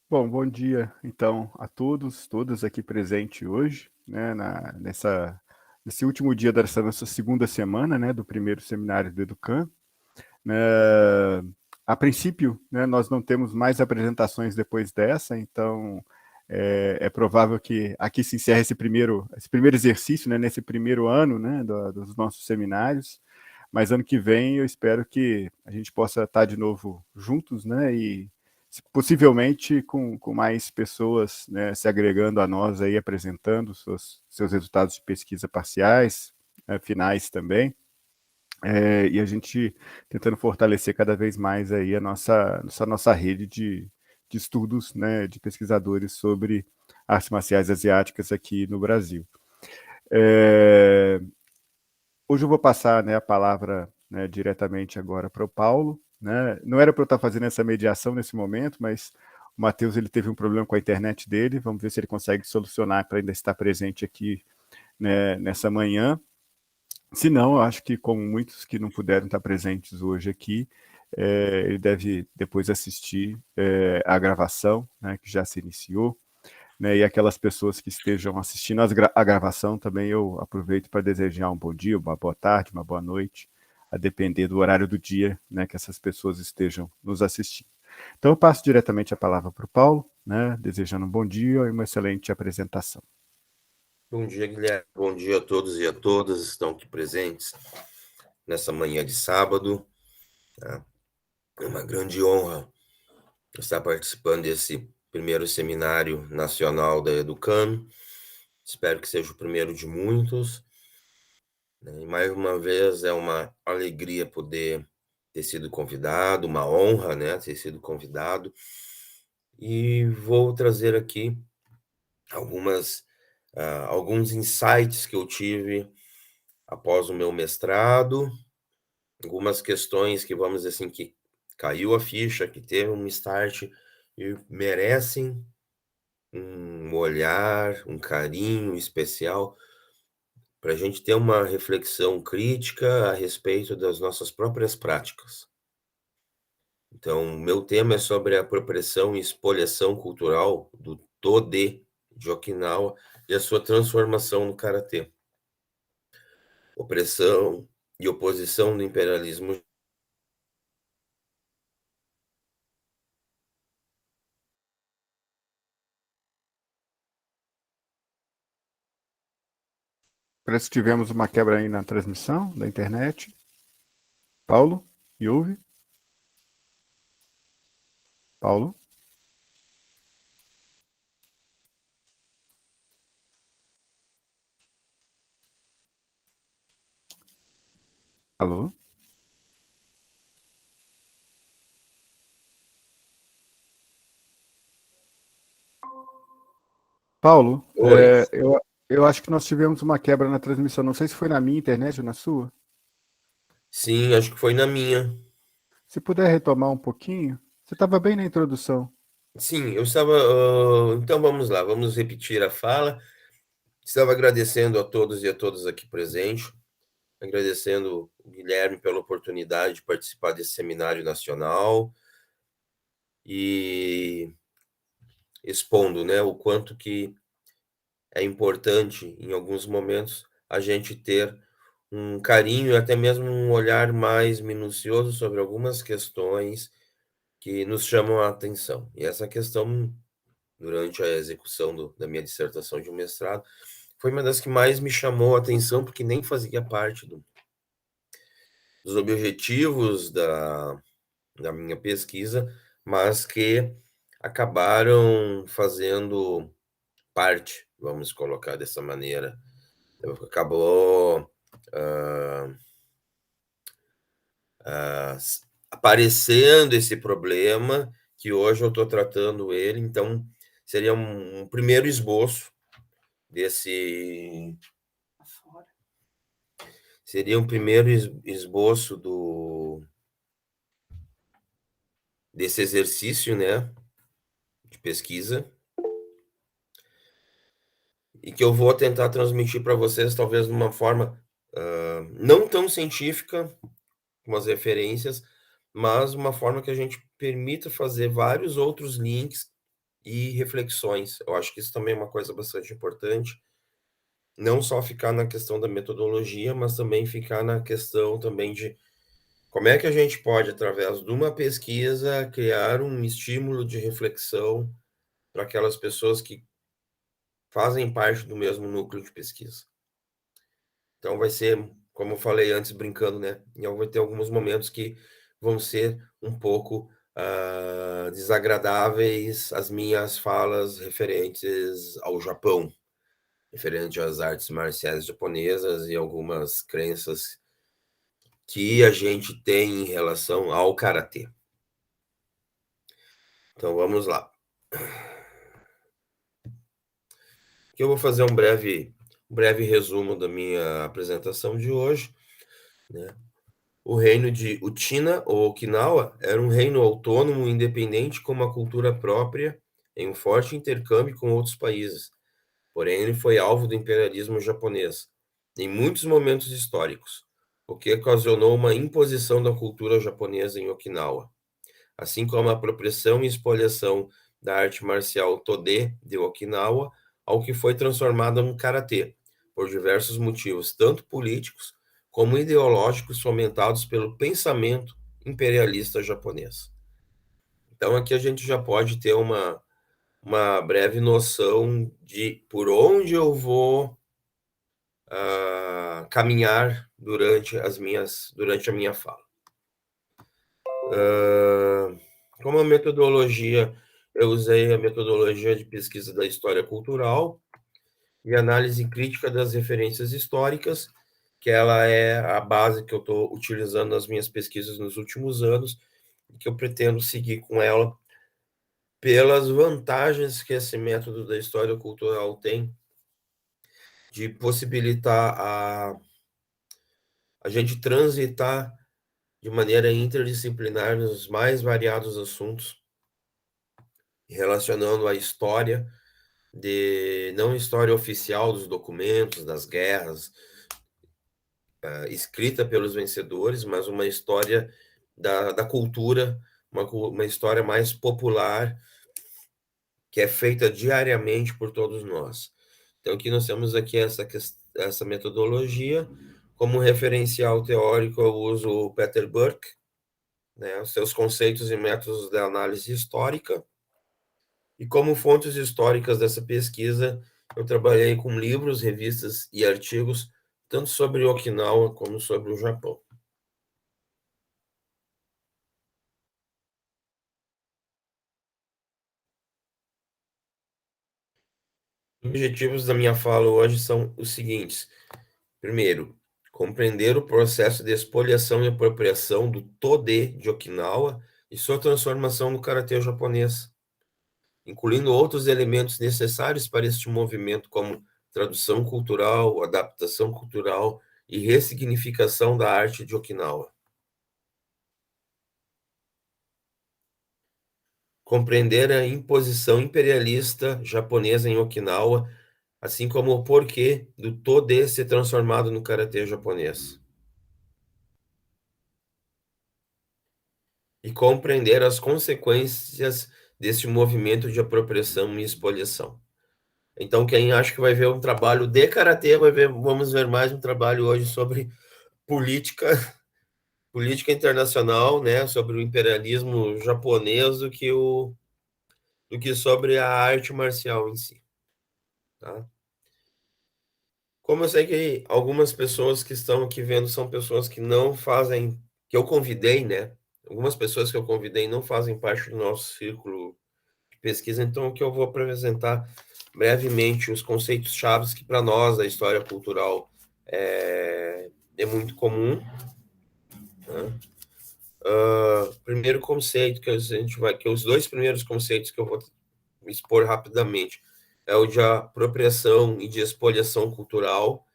Bom, bom dia, então, a todos, todas aqui presentes hoje, né, nesse último dia dessa nossa segunda semana, né, do primeiro seminário do Educan. A princípio, né, nós não temos mais apresentações depois dessa, então é provável que aqui se encerre esse primeiro exercício, né, nesse primeiro ano, né, dos nossos seminários, mas ano que vem eu espero que a gente possa estar de novo juntos, né, e possivelmente com mais pessoas, né, se agregando a nós aí, apresentando seus resultados de pesquisa parciais, finais também, e a gente tentando fortalecer cada vez mais aí a nossa rede de estudos, né, de pesquisadores sobre artes marciais asiáticas aqui no Brasil. Hoje eu vou passar, né, a palavra, né, diretamente agora para o Paulo. Né? Não era para eu estar fazendo essa mediação nesse momento, mas o Matheus ele teve um problema com a internet dele. Vamos ver se ele consegue solucionar para ainda estar presente aqui, né, nessa manhã. Se não, eu acho que, como muitos que não puderam estar presentes hoje aqui, ele deve depois assistir a gravação, né, que já se iniciou. Né, e aquelas pessoas que estejam assistindo a gravação também eu aproveito para desejar um bom dia, uma boa tarde, uma boa noite, a depender do horário do dia, né, que essas pessoas estejam nos assistindo. Então eu passo diretamente a palavra para o Paulo, né, desejando um bom dia e uma excelente apresentação. Bom dia, Guilherme. Bom dia a todos e a todas que estão aqui presentes nessa manhã de sábado. É uma grande honra estar participando desse primeiro seminário nacional da Educan. Espero que seja o primeiro de muitos. E mais uma vez é uma alegria poder ter sido convidado, uma honra, né, ter sido convidado. E vou trazer aqui alguns insights que eu tive após o meu mestrado, algumas questões que, vamos dizer assim, que caiu a ficha, que teve um start e merecem um olhar, um carinho especial para a gente ter uma reflexão crítica a respeito das nossas próprias práticas. Então, meu tema é sobre a apropriação e expoliação cultural do Tode de Okinawa e a sua transformação no karatê. Opressão e oposição do imperialismo. Parece que tivemos uma quebra aí na transmissão da internet. Paulo, me ouve? Paulo? Alô? Paulo, Oi. eu acho que nós tivemos uma quebra na transmissão. Não sei se foi na minha internet ou na sua. Sim, acho que foi na minha. Se puder retomar um pouquinho, você estava bem na introdução. Sim, eu estava. Então vamos lá, vamos repetir a fala. Estava agradecendo a todos e a todas aqui presentes, agradecendo o Guilherme pela oportunidade de participar desse seminário nacional e expondo, né, o quanto que é importante, em alguns momentos, a gente ter um carinho e até mesmo um olhar mais minucioso sobre algumas questões que nos chamam a atenção. E essa questão, durante a execução da minha dissertação de mestrado, foi uma das que mais me chamou a atenção, porque nem fazia parte dos objetivos da minha pesquisa, mas que acabaram fazendo parte, vamos colocar dessa maneira. Acabou aparecendo esse problema, que hoje eu estou tratando ele, então seria um primeiro esboço desse. Seria um primeiro esboço desse exercício, né, de pesquisa, e que eu vou tentar transmitir para vocês, talvez de uma forma não tão científica, com as referências, mas uma forma que a gente permita fazer vários outros links e reflexões. Eu acho que isso também é uma coisa bastante importante, não só ficar na questão da metodologia, mas também ficar na questão também de como é que a gente pode, através de uma pesquisa, criar um estímulo de reflexão para aquelas pessoas que fazem parte do mesmo núcleo de pesquisa. Então vai ser, como eu falei antes, brincando, né? Vai ter alguns momentos que vão ser um pouco desagradáveis as minhas falas referentes ao Japão, referente às artes marciais japonesas e algumas crenças que a gente tem em relação ao karatê. Então vamos lá. Aqui eu vou fazer um breve resumo da minha apresentação de hoje, né? O reino de Uchina, ou Okinawa, era um reino autônomo e independente com uma cultura própria, em um forte intercâmbio com outros países. Porém, ele foi alvo do imperialismo japonês, em muitos momentos históricos, o que ocasionou uma imposição da cultura japonesa em Okinawa, assim como a apropriação e expoliação da arte marcial Tode de Okinawa, ao que foi transformada no karatê, por diversos motivos, tanto políticos como ideológicos fomentados pelo pensamento imperialista japonês. Então aqui a gente já pode ter uma breve noção de por onde eu vou caminhar durante a minha fala. Como a metodologia, eu usei a metodologia de pesquisa da história cultural e análise crítica das referências históricas, que ela é a base que eu estou utilizando nas minhas pesquisas nos últimos anos, e que eu pretendo seguir com ela pelas vantagens que esse método da história cultural tem de possibilitar a gente transitar de maneira interdisciplinar nos mais variados assuntos, relacionando a história não história oficial dos documentos, das guerras, escrita pelos vencedores, mas uma história da cultura, uma história mais popular, que é feita diariamente por todos nós. Então, aqui nós temos aqui essa metodologia. Como referencial teórico, eu uso o Peter Burke, né, os seus conceitos e métodos de análise histórica. E como fontes históricas dessa pesquisa, eu trabalhei com livros, revistas e artigos, tanto sobre Okinawa como sobre o Japão. Os objetivos da minha fala hoje são os seguintes. Primeiro, compreender o processo de expoliação e apropriação do Tode de Okinawa e sua transformação no karatê japonês, incluindo outros elementos necessários para este movimento, como tradução cultural, adaptação cultural e ressignificação da arte de Okinawa. Compreender a imposição imperialista japonesa em Okinawa, assim como o porquê do Tode ser transformado no karatê japonês. E compreender as consequências desse movimento de apropriação e expoliação. Então, quem acha que vai ver um trabalho de karatê, vamos ver mais um trabalho hoje sobre política internacional, né, sobre o imperialismo japonês do que sobre a arte marcial em si, tá? Como eu sei que algumas pessoas que estão aqui vendo são pessoas que não fazem, que eu convidei, né? Algumas pessoas que eu convidei não fazem parte do nosso círculo de pesquisa, então o que eu vou apresentar brevemente os conceitos chaves que para nós a história cultural é muito comum, né? Primeiro conceito que a gente que os dois primeiros conceitos que eu vou expor rapidamente é o de apropriação e de expoliação cultural,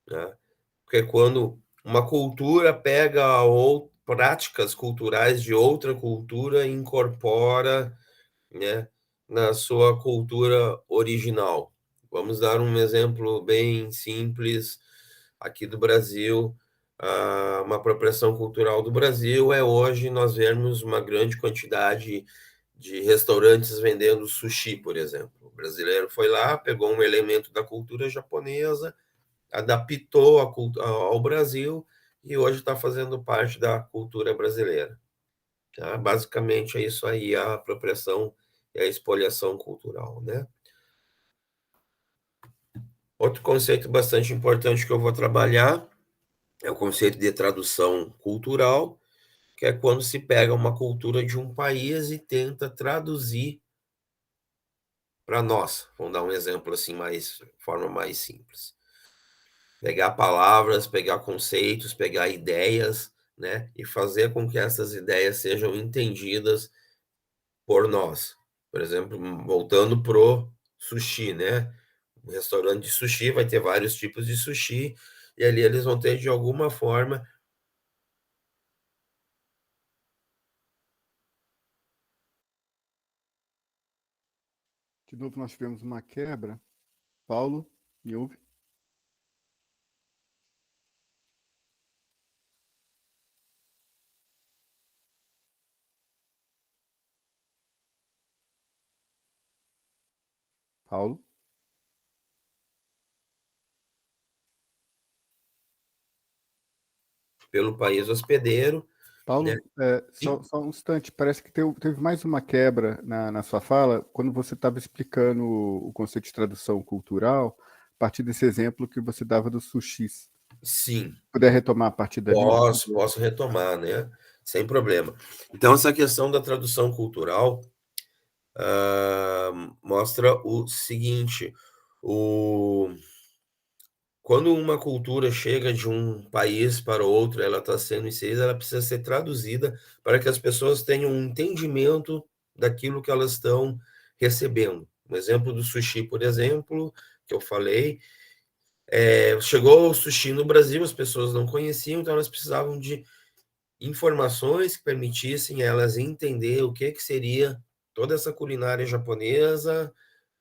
né? Porque quando uma cultura pega práticas culturais de outra cultura e incorpora, né, na sua cultura original. Vamos dar um exemplo bem simples aqui do Brasil. uma apropriação cultural do Brasil é hoje nós vermos uma grande quantidade de restaurantes vendendo sushi, por exemplo. O brasileiro foi lá, pegou um elemento da cultura japonesa, adaptou ao Brasil e hoje está fazendo parte da cultura brasileira. Tá? Basicamente é isso aí, a apropriação e a expoliação cultural, né? Outro conceito bastante importante que eu vou trabalhar é o conceito de tradução cultural, que é quando se pega uma cultura de um país e tenta traduzir para nós. Vamos dar um exemplo assim, forma mais simples. Pegar palavras, pegar conceitos, pegar ideias, né, e fazer com que essas ideias sejam entendidas por nós. Por exemplo, voltando pro sushi, né? Um restaurante de sushi vai ter vários tipos de sushi e ali eles vão ter de alguma forma. De novo, nós tivemos uma quebra. Paulo, me ouve? Paulo? Pelo país hospedeiro, né? Paulo, só um instante, parece que teve mais uma quebra na sua fala, quando você estava explicando o conceito de tradução cultural, a partir desse exemplo que você dava dos sushis. Sim, Se puder retomar a partir dali? posso retomar, né? Sem problema. Então, essa questão da tradução cultural mostra o seguinte: quando uma cultura chega de um país para outro, ela está sendo inserida, ela precisa ser traduzida para que as pessoas tenham um entendimento daquilo que elas estão recebendo. Um exemplo do sushi, por exemplo, que eu falei, chegou o sushi no Brasil, as pessoas não conheciam, então elas precisavam de informações que permitissem elas entender o que seria toda essa culinária japonesa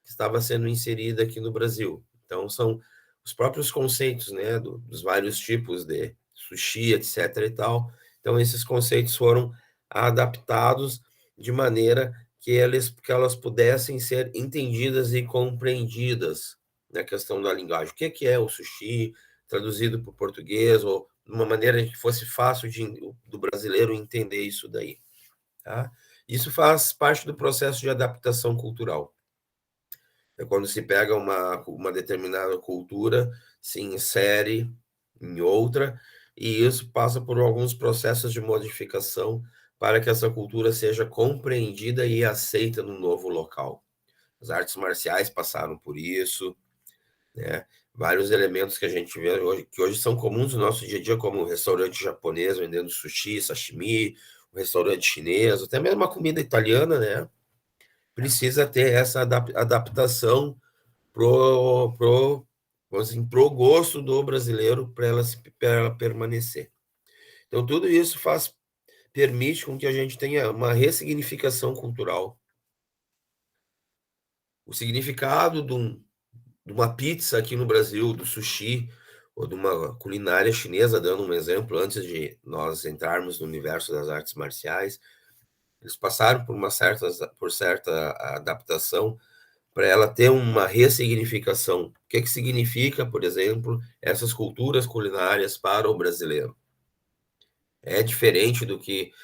que estava sendo inserida aqui no Brasil. Então, são os próprios conceitos, né, dos vários tipos de sushi, etc. e tal. Então, esses conceitos foram adaptados de maneira que elas pudessem ser entendidas e compreendidas na questão da linguagem. O que é o sushi, traduzido para o português, ou de uma maneira que fosse fácil do brasileiro entender isso daí. Tá? Isso faz parte do processo de adaptação cultural. É quando se pega uma determinada cultura, se insere em outra, e isso passa por alguns processos de modificação para que essa cultura seja compreendida e aceita no novo local. As artes marciais passaram por isso, né? Vários elementos que a gente vê hoje, que hoje são comuns no nosso dia a dia, como o restaurante japonês vendendo sushi, sashimi, o restaurante chinês, até mesmo a comida italiana, né? Precisa ter essa adaptação pro gosto do brasileiro para ela permanecer. Então, tudo isso permite com que a gente tenha uma ressignificação cultural. O significado de uma pizza aqui no Brasil, do sushi, ou de uma culinária chinesa, dando um exemplo, antes de nós entrarmos no universo das artes marciais, eles passaram por certa adaptação para ela ter uma ressignificação. O que significa, por exemplo, essas culturas culinárias para o brasileiro? É diferente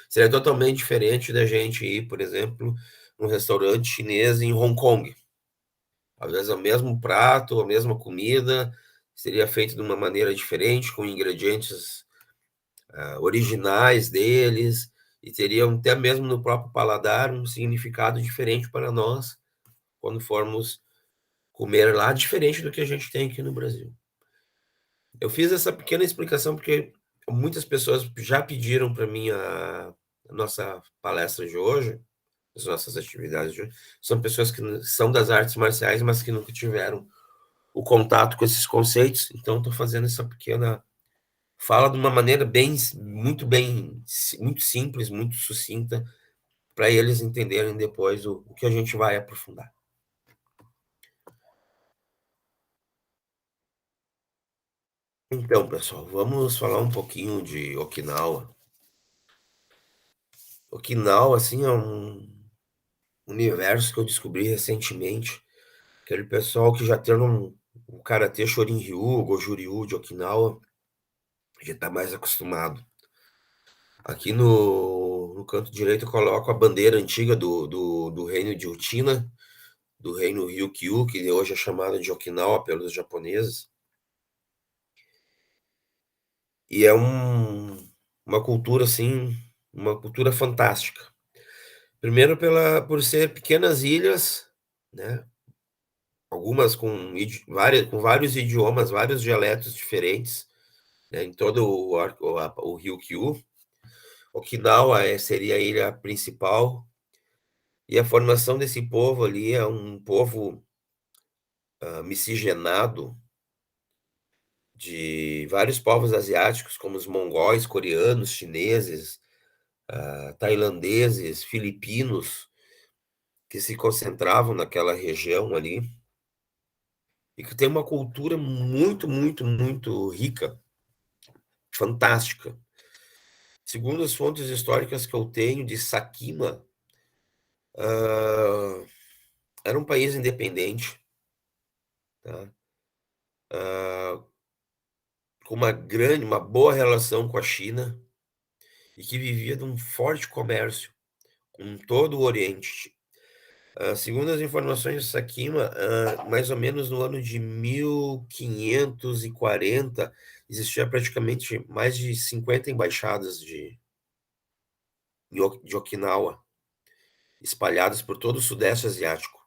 seria totalmente diferente da gente ir, por exemplo, num restaurante chinês em Hong Kong. Às vezes é o mesmo prato, a mesma comida, seria feito de uma maneira diferente, com ingredientes originais deles, e teriam até mesmo no próprio paladar um significado diferente para nós, quando formos comer lá, diferente do que a gente tem aqui no Brasil. Eu fiz essa pequena explicação porque muitas pessoas já pediram para mim a nossa palestra de hoje, as nossas atividades de hoje, são pessoas que são das artes marciais, mas que nunca tiveram o contato com esses conceitos, então estou fazendo essa pequena fala de uma maneira muito simples, muito sucinta, para eles entenderem depois o que a gente vai aprofundar. Então, pessoal, vamos falar um pouquinho de Okinawa. Okinawa, assim, é um universo que eu descobri recentemente. Aquele pessoal que já tem um karatê Shorin-ryu, Goju-ryu de Okinawa, já tá mais acostumado. Aqui no canto direito eu coloco a bandeira antiga do reino de Uchina, do reino Ryukyu, que hoje é chamado de Okinawa pelos japoneses. E é uma cultura, assim, uma cultura fantástica. Primeiro por ser pequenas ilhas, né? Algumas com vários idiomas, vários dialetos diferentes, né? Em todo o Ryukyu. Okinawa seria a ilha principal. E a formação desse povo ali é um povo miscigenado de vários povos asiáticos, como os mongóis, coreanos, chineses, tailandeses, filipinos, que se concentravam naquela região ali, e que tem uma cultura muito, muito, muito rica, fantástica. Segundo as fontes históricas que eu tenho de Sakima, era um país independente, tá? Com uma boa relação com a China, e que vivia de um forte comércio com todo o Oriente. Segundo as informações de Sakima, mais ou menos no ano de 1540, existia praticamente mais de 50 embaixadas de Okinawa, espalhadas por todo o Sudeste Asiático,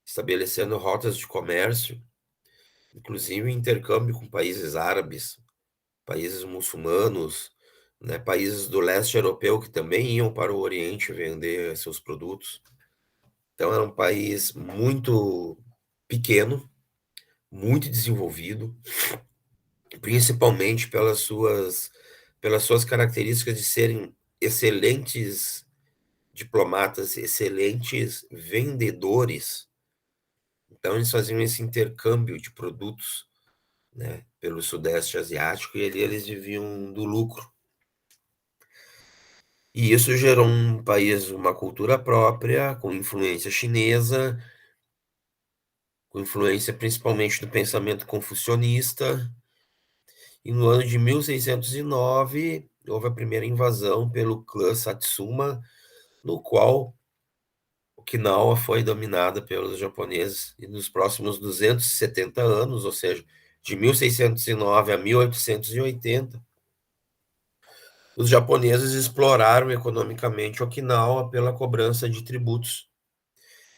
estabelecendo rotas de comércio, inclusive intercâmbio com países árabes, países muçulmanos, né, países do leste europeu que também iam para o Oriente vender seus produtos. Então era um país muito pequeno, muito desenvolvido, principalmente pelas suas características de serem excelentes diplomatas, excelentes vendedores. Então eles faziam esse intercâmbio de produtos, né, pelo Sudeste Asiático, e ali eles viviam do lucro. E isso gerou um país, uma cultura própria, com influência chinesa, com influência principalmente do pensamento confucionista. E no ano de 1609, houve a primeira invasão pelo clã Satsuma, no qual Okinawa foi dominada pelos japoneses. E nos próximos 270 anos, ou seja, de 1609 a 1880, os japoneses exploraram economicamente Okinawa pela cobrança de tributos.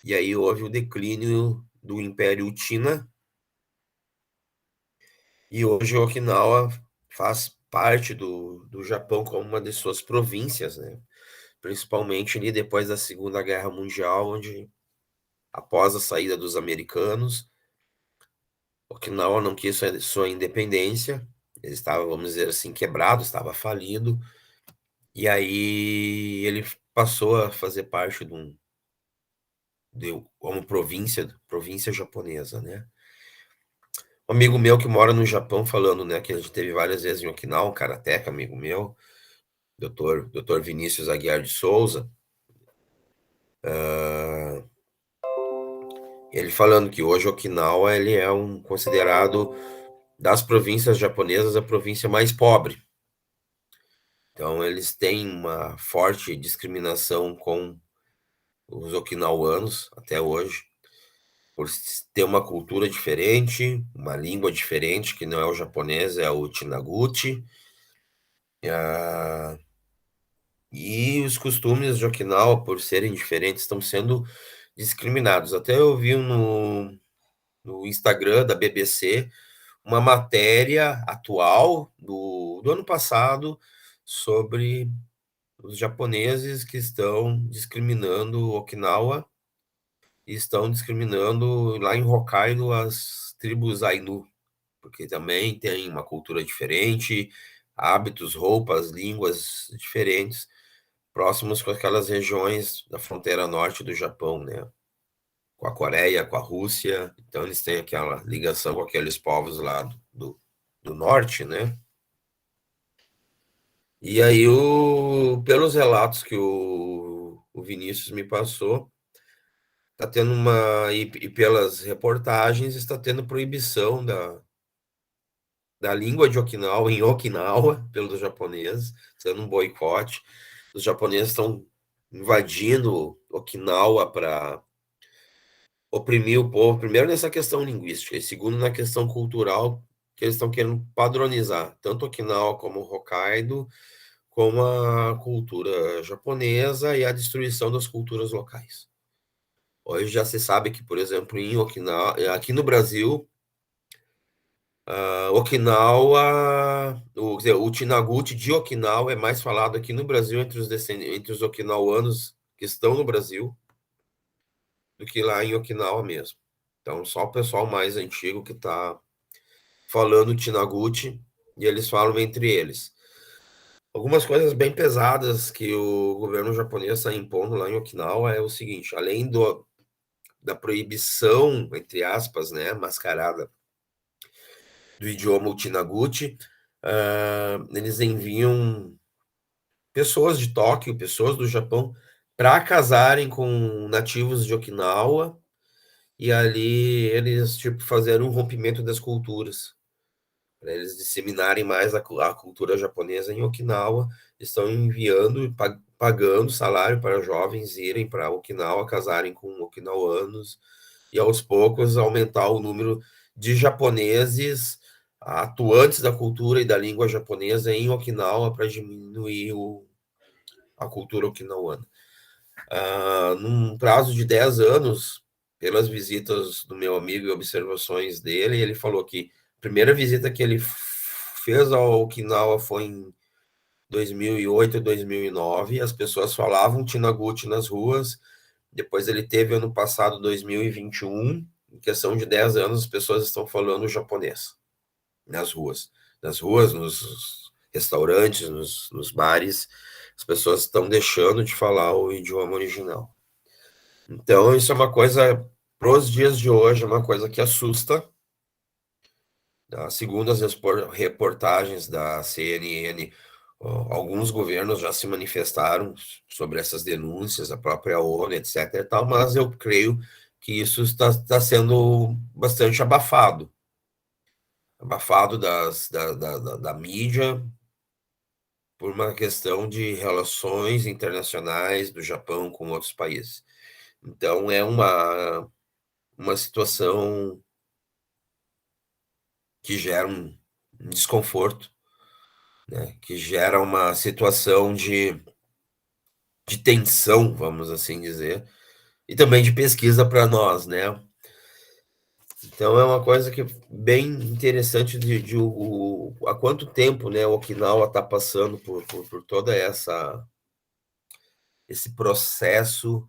E aí houve o declínio do Império Uchiha, e hoje Okinawa faz parte do Japão como uma de suas províncias, né? Principalmente ali depois da Segunda Guerra Mundial, onde, após a saída dos americanos, Okinawa não quis sua independência, ele estava, vamos dizer assim, quebrado, estava falido, e aí ele passou a fazer parte como província japonesa, né? Um amigo meu que mora no Japão falando, né, que a gente teve várias vezes em Okinawa, um karateca, amigo meu, doutor Vinícius Aguiar de Souza, ele falando que hoje Okinawa ele é considerado das províncias japonesas a província mais pobre. Então eles têm uma forte discriminação com os okinauanos até hoje, por ter uma cultura diferente, uma língua diferente, que não é o japonês, é o Chinaguchi. E os costumes de Okinawa, por serem diferentes, estão sendo discriminados. Até eu vi no Instagram da BBC uma matéria atual do ano passado sobre os japoneses que estão discriminando Okinawa e estão discriminando lá em Hokkaido as tribos Ainu, porque também tem uma cultura diferente, hábitos, roupas, línguas diferentes, próximos com aquelas regiões da fronteira norte do Japão, né? Com a Coreia, com a Rússia. Então eles têm aquela ligação com aqueles povos lá do norte, né? E aí, pelos relatos que o Vinícius me passou, está tendo e pelas reportagens, está tendo proibição da língua de Okinawa em Okinawa pelos japoneses, sendo um boicote. Os japoneses estão invadindo Okinawa para oprimir o povo, primeiro nessa questão linguística, e segundo na questão cultural, que eles estão querendo padronizar, tanto Okinawa como Hokkaido, como a cultura japonesa e a destruição das culturas locais. Hoje já se sabe que, por exemplo, em Okinawa, aqui no Brasil, Okinawa, o Tinaguchi de Okinawa é mais falado aqui no Brasil entre os okinawanos que estão no Brasil do que lá em Okinawa mesmo. Então, só o pessoal mais antigo que está falando Tinaguchi e eles falam entre eles. Algumas coisas bem pesadas que o governo japonês está impondo lá em Okinawa é o seguinte: além da proibição, entre aspas, né, mascarada do idioma Tinaguchi, eles enviam pessoas de Tóquio, pessoas do Japão, para casarem com nativos de Okinawa e ali eles tipo fizeram um rompimento das culturas. Para eles disseminarem mais a cultura japonesa em Okinawa, estão enviando, pagando salário para jovens irem para Okinawa, casarem com okinawanos, e aos poucos aumentar o número de japoneses atuantes da cultura e da língua japonesa em Okinawa para diminuir a cultura okinawana. Num prazo de 10 anos, pelas visitas do meu amigo e observações dele, ele falou que a primeira visita que ele fez ao Okinawa foi em 2008, 2009, as pessoas falavam Tinaguchi nas ruas. Depois ele teve ano passado, 2021, em questão de 10 anos, as pessoas estão falando japonês nas ruas. Nas ruas, nos restaurantes, nos bares, as pessoas estão deixando de falar o idioma original. Então, isso é uma coisa, pros dias de hoje, é uma coisa que assusta. Segundo as reportagens da CNN, alguns governos já se manifestaram sobre essas denúncias, a própria ONU, etc. e tal, mas eu creio que isso está sendo bastante abafado. Abafado da mídia por uma questão de relações internacionais do Japão com outros países. Então, é uma situação que gera um desconforto, né? Que gera uma situação de tensão, vamos assim dizer, e também de pesquisa para nós, né? Então é uma coisa que é bem interessante há quanto tempo, né, o Okinawa está passando por toda esse processo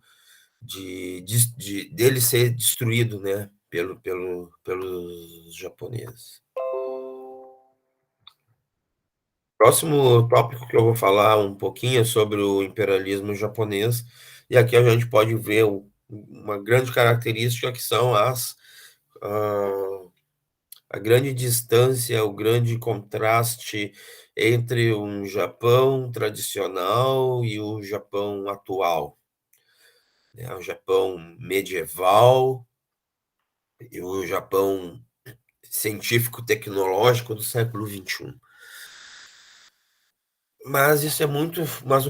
dele ser destruído, né, pelos japoneses. Próximo tópico que eu vou falar um pouquinho é sobre o imperialismo japonês, e aqui a gente pode ver uma grande característica que são a grande distância, o grande contraste entre um Japão tradicional e o Japão atual, né? O Japão medieval e o Japão científico-tecnológico do século XXI. Mas isso é muito, mas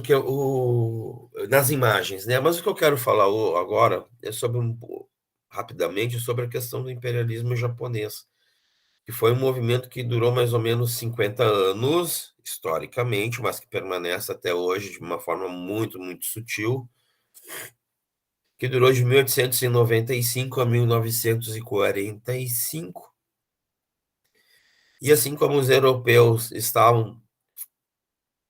nas imagens, né? Mas o que eu quero falar agora é rapidamente sobre a questão do imperialismo japonês, que foi um movimento que durou mais ou menos 50 anos, historicamente, mas que permanece até hoje de uma forma muito, muito sutil, que durou de 1895 a 1945. E assim como os europeus estavam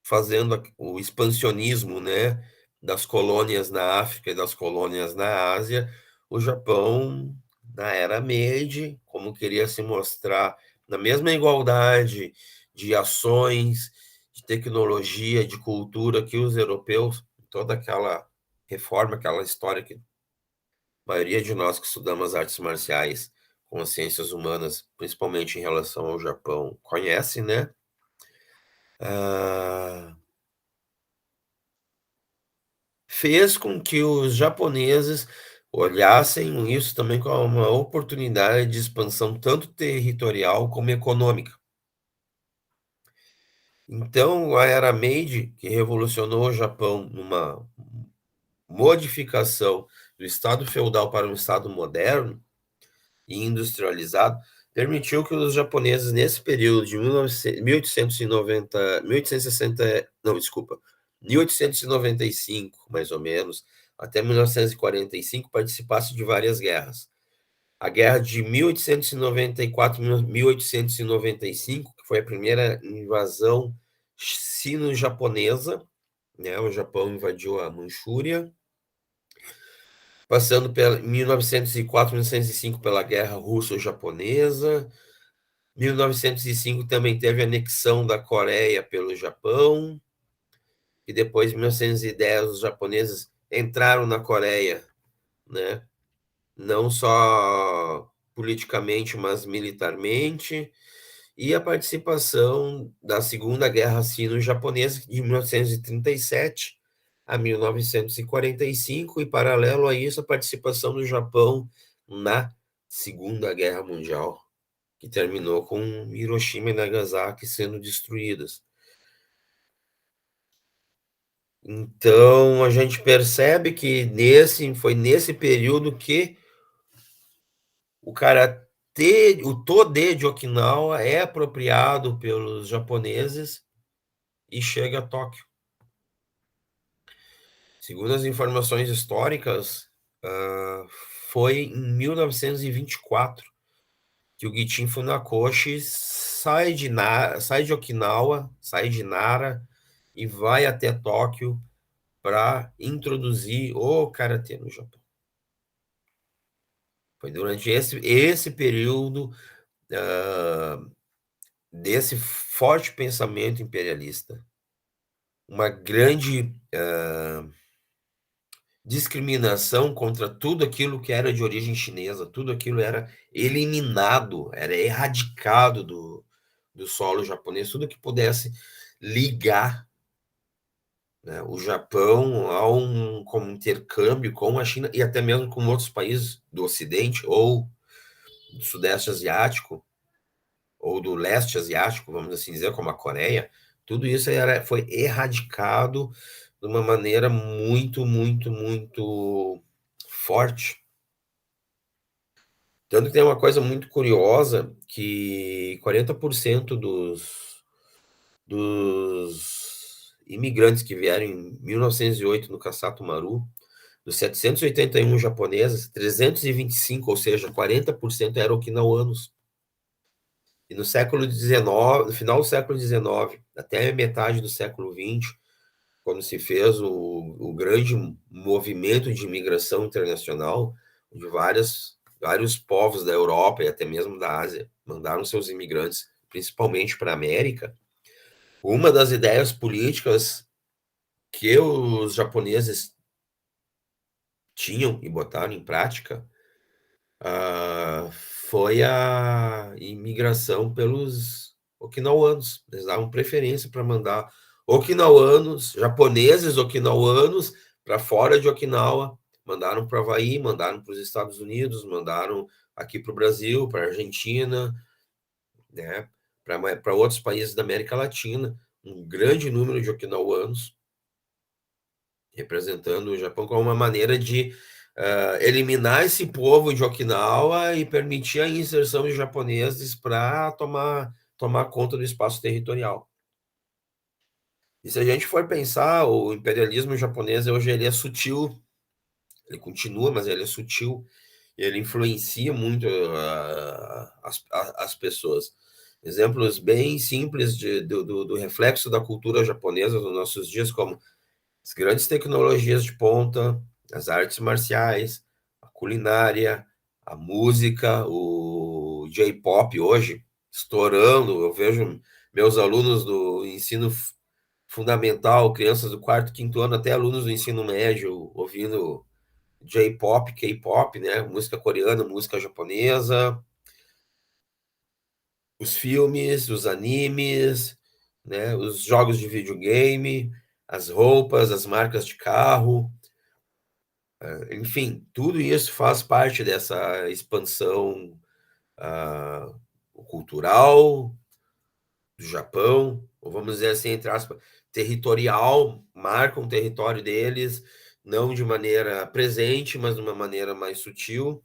fazendo o expansionismo, né, das colônias na África e das colônias na Ásia, o Japão, na era Meiji, como queria se mostrar na mesma igualdade de ações, de tecnologia, de cultura que os europeus, toda aquela reforma, aquela história que a maioria de nós que estudamos artes marciais com as ciências humanas, principalmente em relação ao Japão, conhece, né? Fez com que os japoneses olhassem isso também como uma oportunidade de expansão tanto territorial como econômica. Então, a Era Meiji, que revolucionou o Japão numa modificação do estado feudal para um estado moderno e industrializado, permitiu que os japoneses, nesse período de 1890, 1860, não, desculpa, 1895, mais ou menos, até 1945, participassem de várias guerras. A guerra de 1894-1895, que foi a primeira invasão sino-japonesa, né? O Japão invadiu a Manchúria, passando pela 1904-1905 pela Guerra Russo-Japonesa. 1905 também teve a anexão da Coreia pelo Japão, e depois, em 1910, os japoneses entraram na Coreia, né? Não só politicamente, mas militarmente, e a participação da Segunda Guerra Sino-Japonesa, de 1937 a 1945, e paralelo a isso, a participação do Japão na Segunda Guerra Mundial, que terminou com Hiroshima e Nagasaki sendo destruídas. Então, a gente percebe que foi nesse período que o karatê, o Tode de Okinawa é apropriado pelos japoneses e chega a Tóquio. Segundo as informações históricas, foi em 1924 que o Gichin Funakoshi sai de Okinawa, sai de Nara e vai até Tóquio para introduzir o karatê no Japão. Foi durante esse período desse forte pensamento imperialista, uma grande discriminação contra tudo aquilo que era de origem chinesa, tudo aquilo era eliminado, era erradicado do solo japonês, tudo que pudesse ligar, né, o Japão como intercâmbio com a China e até mesmo com outros países do Ocidente ou do Sudeste Asiático ou do Leste Asiático, vamos assim dizer, como a Coreia. Tudo isso foi erradicado de uma maneira muito, muito, muito forte. Tanto que tem uma coisa muito curiosa, que 40% dos imigrantes que vieram em 1908 no Kassato Maru, dos 781 japoneses, 325, ou seja, 40% eram okinawanos. E no século XIX, no final do século XIX, até metade do século XX, quando se fez o grande movimento de imigração internacional, onde vários povos da Europa e até mesmo da Ásia mandaram seus imigrantes, principalmente para a América, uma das ideias políticas que os japoneses tinham e botaram em prática foi a imigração pelos okinawanos. Eles davam preferência para mandar okinawanos, japoneses okinawanos, para fora de Okinawa. Mandaram para o Havaí, mandaram para os Estados Unidos, mandaram aqui para o Brasil, para a Argentina, né, para outros países da América Latina. Um grande número de okinawanos, representando o Japão como uma maneira de eliminar esse povo de Okinawa e permitir a inserção de japoneses para tomar conta do espaço territorial. E se a gente for pensar, o imperialismo japonês hoje ele é sutil, ele continua, mas ele é sutil, ele influencia muito as pessoas. Exemplos bem simples do reflexo da cultura japonesa nos nossos dias, como as grandes tecnologias de ponta, as artes marciais, a culinária, a música, o J-pop hoje estourando. Eu vejo meus alunos do ensino fundamental, crianças do quarto, quinto ano, até alunos do ensino médio ouvindo J-pop, K-pop, né? Música coreana, música japonesa. os filmes, os animes, né, os jogos de videogame, as roupas, as marcas de carro, enfim, tudo isso faz parte dessa expansão cultural do Japão, ou vamos dizer assim, entre aspas, territorial, marcam o território deles, não de maneira presente, mas de uma maneira mais sutil.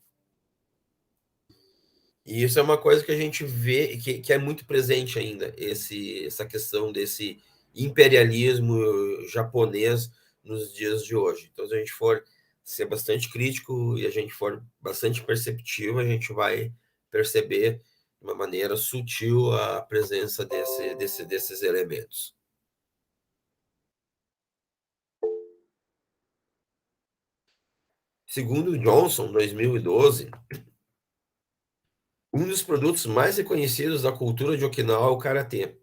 E isso é uma coisa que a gente vê que é muito presente ainda, essa questão desse imperialismo japonês nos dias de hoje. Então, se a gente for ser bastante crítico e a gente for bastante perceptivo, a gente vai perceber de uma maneira sutil a presença desses elementos. Segundo Johnson, 2012, um dos produtos mais reconhecidos da cultura de Okinawa é o karatê.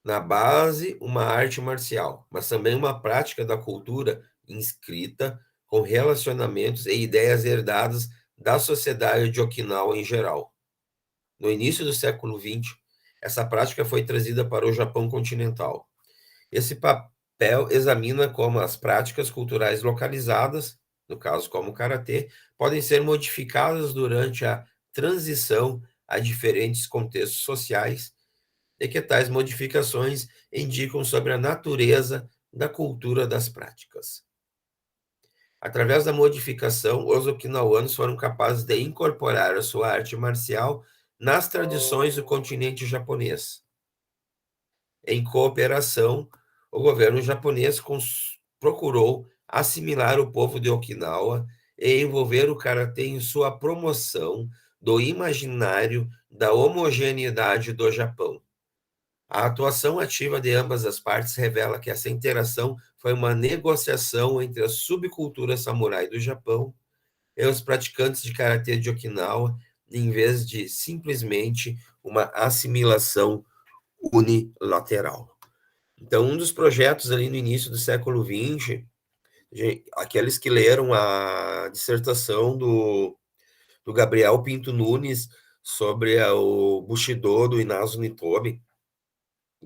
Na base, uma arte marcial, mas também uma prática da cultura inscrita com relacionamentos e ideias herdadas da sociedade de Okinawa em geral. No início do século XX, essa prática foi trazida para o Japão continental. Esse papel examina como as práticas culturais localizadas, no caso como o karatê, podem ser modificadas durante a transição a diferentes contextos sociais e que tais modificações indicam sobre a natureza da cultura das práticas. Através da modificação, os okinawanos foram capazes de incorporar a sua arte marcial nas tradições do continente japonês. Em cooperação, o governo japonês procurou assimilar o povo de Okinawa e envolver o karatê em sua promoção do imaginário da homogeneidade do Japão. A atuação ativa de ambas as partes revela que essa interação foi uma negociação entre a subcultura samurai do Japão e os praticantes de karatê de Okinawa, em vez de simplesmente uma assimilação unilateral. Então, um dos projetos ali no início do século XX, aqueles que leram a dissertação do Gabriel Pinto Nunes sobre o Bushido do Inazo Nitobe,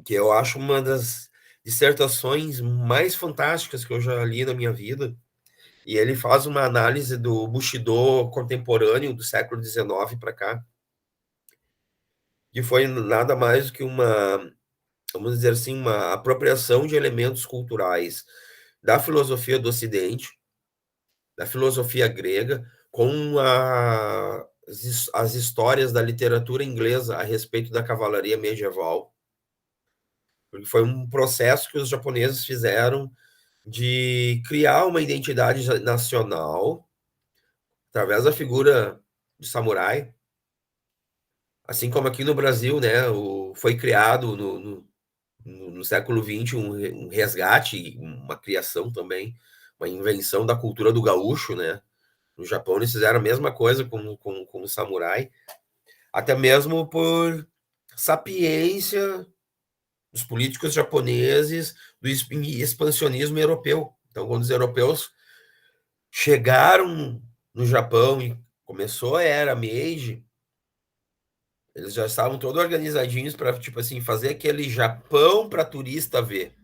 que eu acho uma das dissertações mais fantásticas que eu já li na minha vida. E ele faz uma análise do Bushido contemporâneo do século XIX para cá, que foi nada mais do que uma, vamos dizer assim, uma apropriação de elementos culturais da filosofia do Ocidente, da filosofia grega, com as histórias da literatura inglesa a respeito da cavalaria medieval, porque foi um processo que os japoneses fizeram de criar uma identidade nacional através da figura do samurai, assim como aqui no Brasil, né, foi criado no século XX um resgate, uma criação também, uma invenção da cultura do gaúcho, né? No Japão eles fizeram a mesma coisa com o samurai, até mesmo por sapiência dos políticos japoneses, do expansionismo europeu. Então, quando os europeus chegaram no Japão e começou a era Meiji, eles já estavam todos organizadinhos para, tipo assim, fazer aquele Japão para turista ver,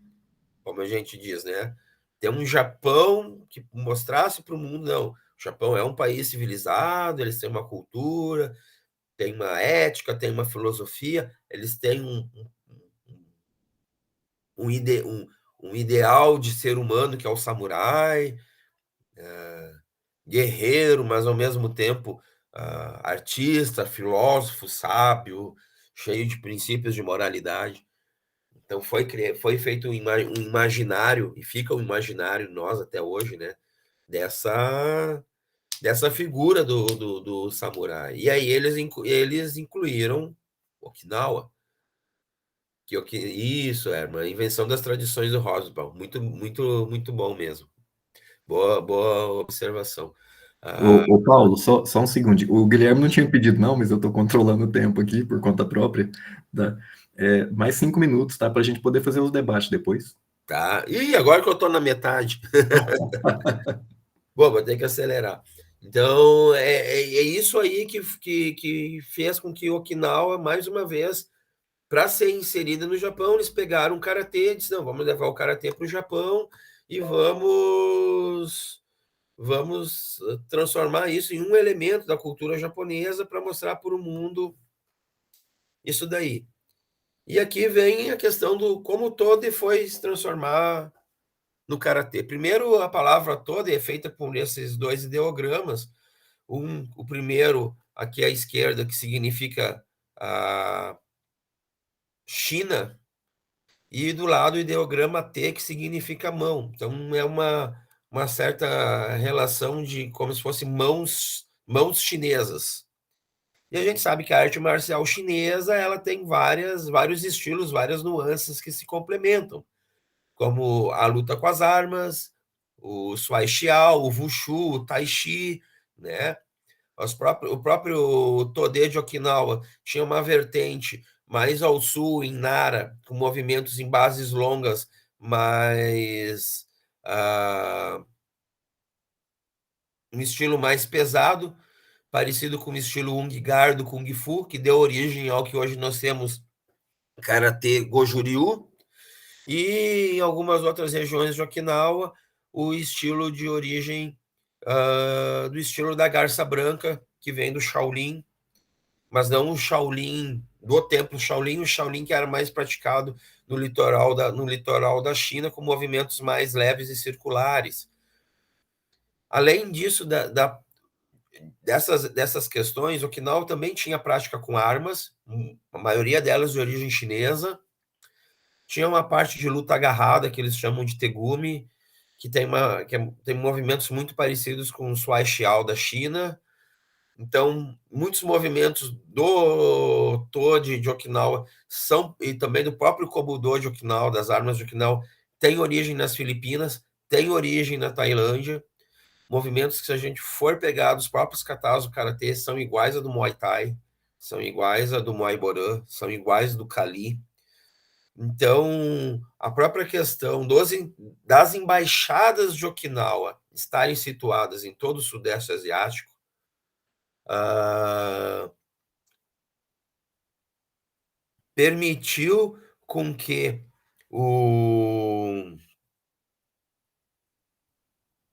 como a gente diz, né? Ter um Japão que mostrasse para o mundo, não, o Japão é um país civilizado, eles têm uma cultura, tem uma ética, tem uma filosofia, eles têm um, ide, um ideal de ser humano que é o samurai, guerreiro, mas ao mesmo tempo artista, filósofo, sábio, cheio de princípios de moralidade. Então foi feito um imaginário, e fica um imaginário nós até hoje, né? Dessa figura do samurai. E aí eles incluíram Okinawa, isso é uma invenção das tradições do Hobsbawm. Muito, muito, muito bom mesmo. Boa observação. Ô, Paulo, só um segundo. O Guilherme não tinha pedido, não, mas eu estou controlando o tempo aqui por conta própria. Tá? Mais 5 minutos, tá? Para a gente poder fazer os debates depois. Tá. E agora que eu estou na metade. Bom, vou ter que acelerar. Então, é isso aí que fez com que Okinawa, mais uma vez, para ser inserida no Japão, eles pegaram o karatê e disseram, não, vamos levar o karatê para o Japão e vamos transformar isso em um elemento da cultura japonesa para mostrar para o mundo isso daí. E aqui vem a questão do como o Tode foi se transformar no karatê. Primeiro, a palavra Tode é feita por esses dois ideogramas. O primeiro, aqui à esquerda, que significa a China, e do lado o ideograma T, que significa mão. Então, é uma certa relação de como se fossem mãos chinesas. E a gente sabe que a arte marcial chinesa ela tem vários estilos, várias nuances que se complementam, como a luta com as armas, o Swai Xiao, o Wushu, o Tai Chi, né? O próprio Tode de Okinawa tinha uma vertente mais ao sul, em Nara, com movimentos em bases longas, mais um estilo mais pesado, parecido com o estilo Ung-Gar do Kung Fu, que deu origem ao que hoje nós temos Karatê Goju-Ryu, e em algumas outras regiões de Okinawa, o estilo de origem do estilo da garça branca, que vem do Shaolin, mas não o Shaolin do templo Shaolin, o Shaolin que era mais praticado no litoral da China, com movimentos mais leves e circulares. Além disso, dessas questões, Okinawa também tinha prática com armas, a maioria delas de origem chinesa. Tinha uma parte de luta agarrada, que eles chamam de Tegumi, que tem movimentos muito parecidos com o Swai Xiao da China. Então, muitos movimentos do Tode de Okinawa e também do próprio Kobudo de Okinawa, das armas de Okinawa, têm origem nas Filipinas, têm origem na Tailândia. Movimentos que, se a gente for pegar dos próprios katas do Karatê, são iguais a do Muay Thai, são iguais a do Muay Boran, são iguais do Kali. Então, a própria questão das embaixadas de Okinawa estarem situadas em todo o Sudeste Asiático permitiu com que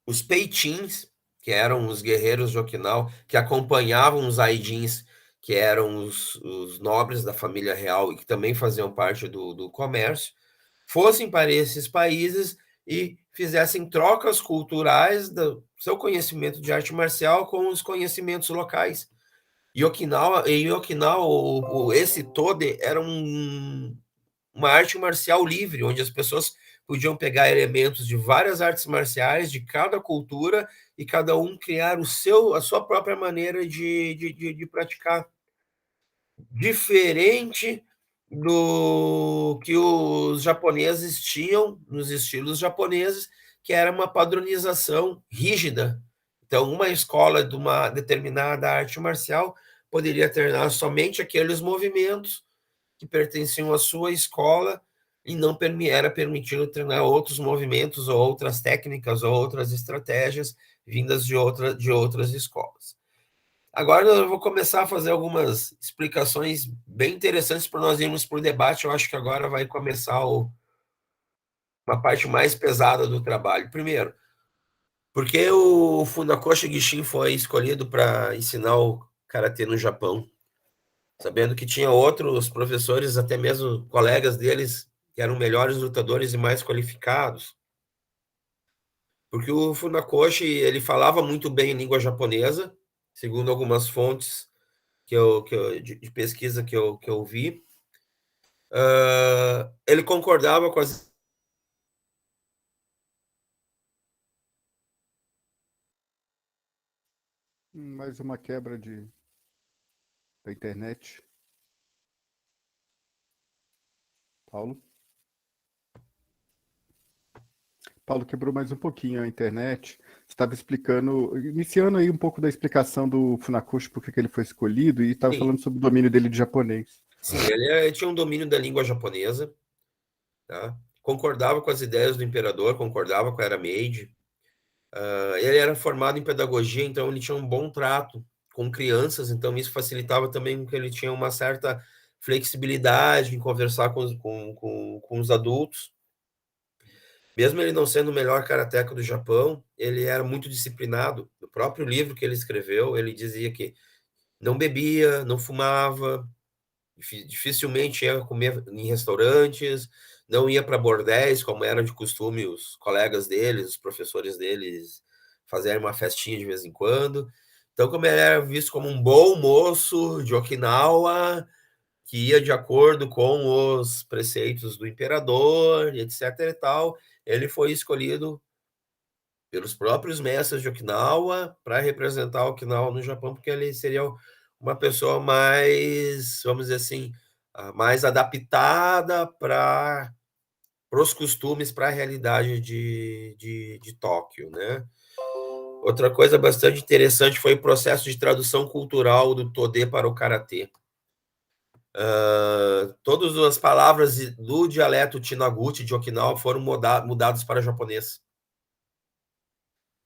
os Peitins, que eram os guerreiros de Okinawa, que acompanhavam os Aidins, que eram os nobres da família real e que também faziam parte do comércio, fossem para esses países e fizessem trocas culturais do seu conhecimento de arte marcial com os conhecimentos locais. E Okinawa, esse Tode era uma arte marcial livre, onde as pessoas podiam pegar elementos de várias artes marciais, de cada cultura, e cada um criar a sua própria maneira de praticar. Diferente do que os japoneses tinham nos estilos japoneses, que era uma padronização rígida. Então, uma escola de uma determinada arte marcial poderia treinar somente aqueles movimentos que pertenciam à sua escola e não era permitido treinar outros movimentos ou outras técnicas ou outras estratégias vindas de outras escolas. Agora eu vou começar a fazer algumas explicações bem interessantes para nós irmos para o debate. Eu acho que agora vai começar uma parte mais pesada do trabalho. Primeiro, por que o Funakoshi Gishin foi escolhido para ensinar o karatê no Japão? Sabendo que tinha outros professores, até mesmo colegas deles, que eram melhores lutadores e mais qualificados. Porque o Funakoshi, ele falava muito bem língua japonesa, segundo algumas fontes de pesquisa que eu vi. Ele concordava com as... Mais uma quebra da internet. Paulo? Paulo, quebrou mais um pouquinho a internet. Você estava iniciando aí um pouco da explicação do Funakoshi, por que ele foi escolhido, e estava falando sobre o domínio dele de japonês. Sim, ele tinha um domínio da língua japonesa, tá? Concordava com as ideias do imperador, concordava com a era Meiji. Ele era formado em pedagogia, então ele tinha um bom trato com crianças, então isso facilitava também que ele tinha uma certa flexibilidade em conversar com os adultos. Mesmo ele não sendo o melhor karateca do Japão, ele era muito disciplinado. No próprio livro que ele escreveu, ele dizia que não bebia, não fumava, dificilmente ia comer em restaurantes, não ia para bordéis, como era de costume os colegas deles, os professores deles fazerem uma festinha de vez em quando. Então, como ele era visto como um bom moço de Okinawa, que ia de acordo com os preceitos do imperador, etc. e tal, ele foi escolhido pelos próprios mestres de Okinawa para representar Okinawa no Japão, porque ele seria uma pessoa mais, vamos dizer assim, mais adaptada para os costumes, para a realidade de Tóquio, né? Outra coisa bastante interessante foi o processo de tradução cultural do Todê para o Karatê. Todas as palavras do dialeto Chinaguchi de Okinawa foram mudadas para japonês.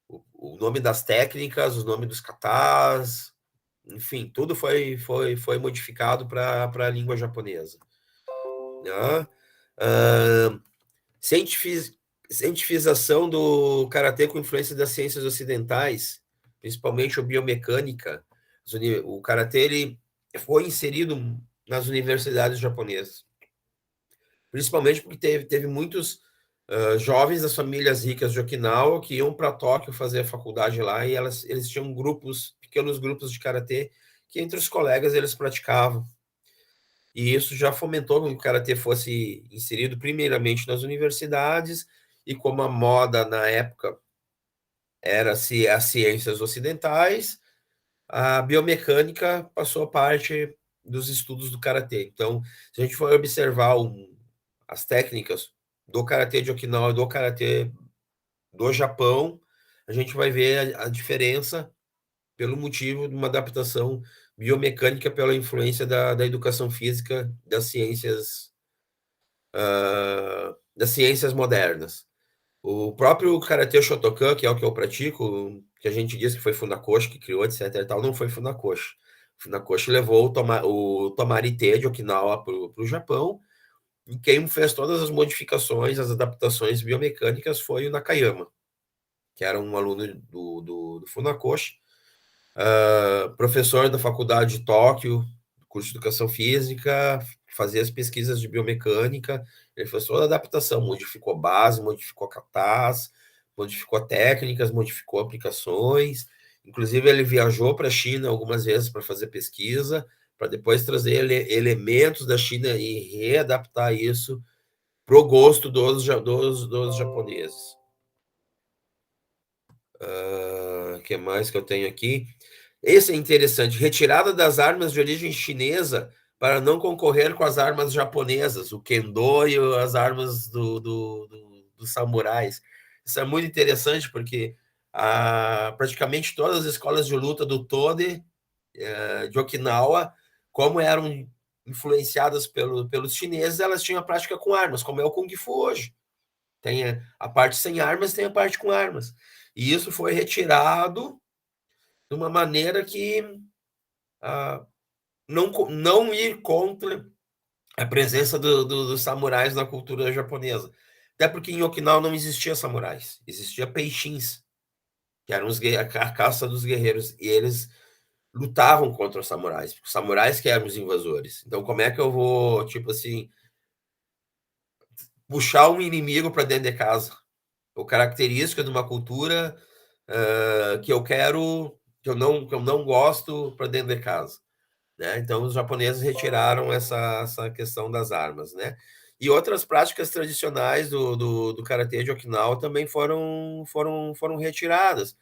O nome das técnicas, o nome dos katas, enfim, tudo foi modificado para a língua japonesa. Né? Cientifização do karatê com influência das ciências ocidentais, principalmente a biomecânica. O karatê ele foi inserido nas universidades japonesas, principalmente porque teve muitos jovens das famílias ricas de Okinawa que iam para Tóquio fazer a faculdade lá e eles tinham pequenos grupos de karatê que entre os colegas eles praticavam. E isso já fomentou que o karatê fosse inserido primeiramente nas universidades, e como a moda na época era as ciências ocidentais, a biomecânica passou a parte dos estudos do karatê. Então, se a gente for observar as técnicas do karatê de Okinawa e do karatê do Japão, a gente vai ver a diferença pelo motivo de uma adaptação biomecânica pela influência da educação física, das ciências modernas. O próprio Karatê Shotokan, que é o que eu pratico, que a gente diz que foi Funakoshi que criou, etc. e tal, não foi Funakoshi. Funakoshi levou o Tomarite de Okinawa para o Japão, e quem fez todas as modificações, as adaptações biomecânicas foi o Nakayama, que era um aluno do Funakoshi, professor da faculdade de Tóquio, curso de educação física, fazia as pesquisas de biomecânica, ele fez toda a adaptação, modificou base, modificou katas, modificou técnicas, modificou aplicações, inclusive ele viajou para a China algumas vezes para fazer pesquisa, para depois trazer elementos da China e readaptar isso para o gosto dos japoneses. O que mais que eu tenho aqui? Esse é interessante. Retirada das armas de origem chinesa para não concorrer com as armas japonesas, o kendo e as armas dos samurais. Isso é muito interessante porque praticamente todas as escolas de luta do Tode, de Okinawa, como eram influenciadas pelos chineses, elas tinham a prática com armas, como é o Kung Fu hoje. Tem a parte sem armas, tem a parte com armas. E isso foi retirado de uma maneira que não ir contra a presença dos samurais na cultura japonesa. Até porque em Okinawa não existia samurais, existia peixins, que eram a caça dos guerreiros, e eles lutavam contra os samurais, porque os samurais que eram os invasores. Então, como é que eu vou, tipo assim, puxar um inimigo para dentro de casa? O característica de uma cultura que eu não gosto para dentro de casa. Né? Então, os japoneses retiraram essa questão das armas, né? E outras práticas tradicionais do karatê de Okinawa também foram retiradas.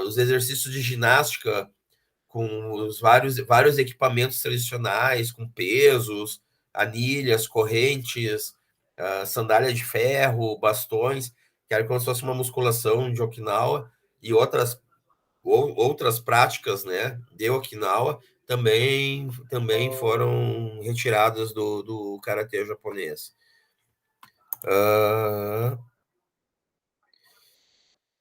Os exercícios de ginástica com os vários equipamentos tradicionais, com pesos, anilhas, correntes, sandália de ferro, bastões, que era como se fosse uma musculação de Okinawa, e outras práticas, né, de Okinawa também foram retiradas do karatê japonês.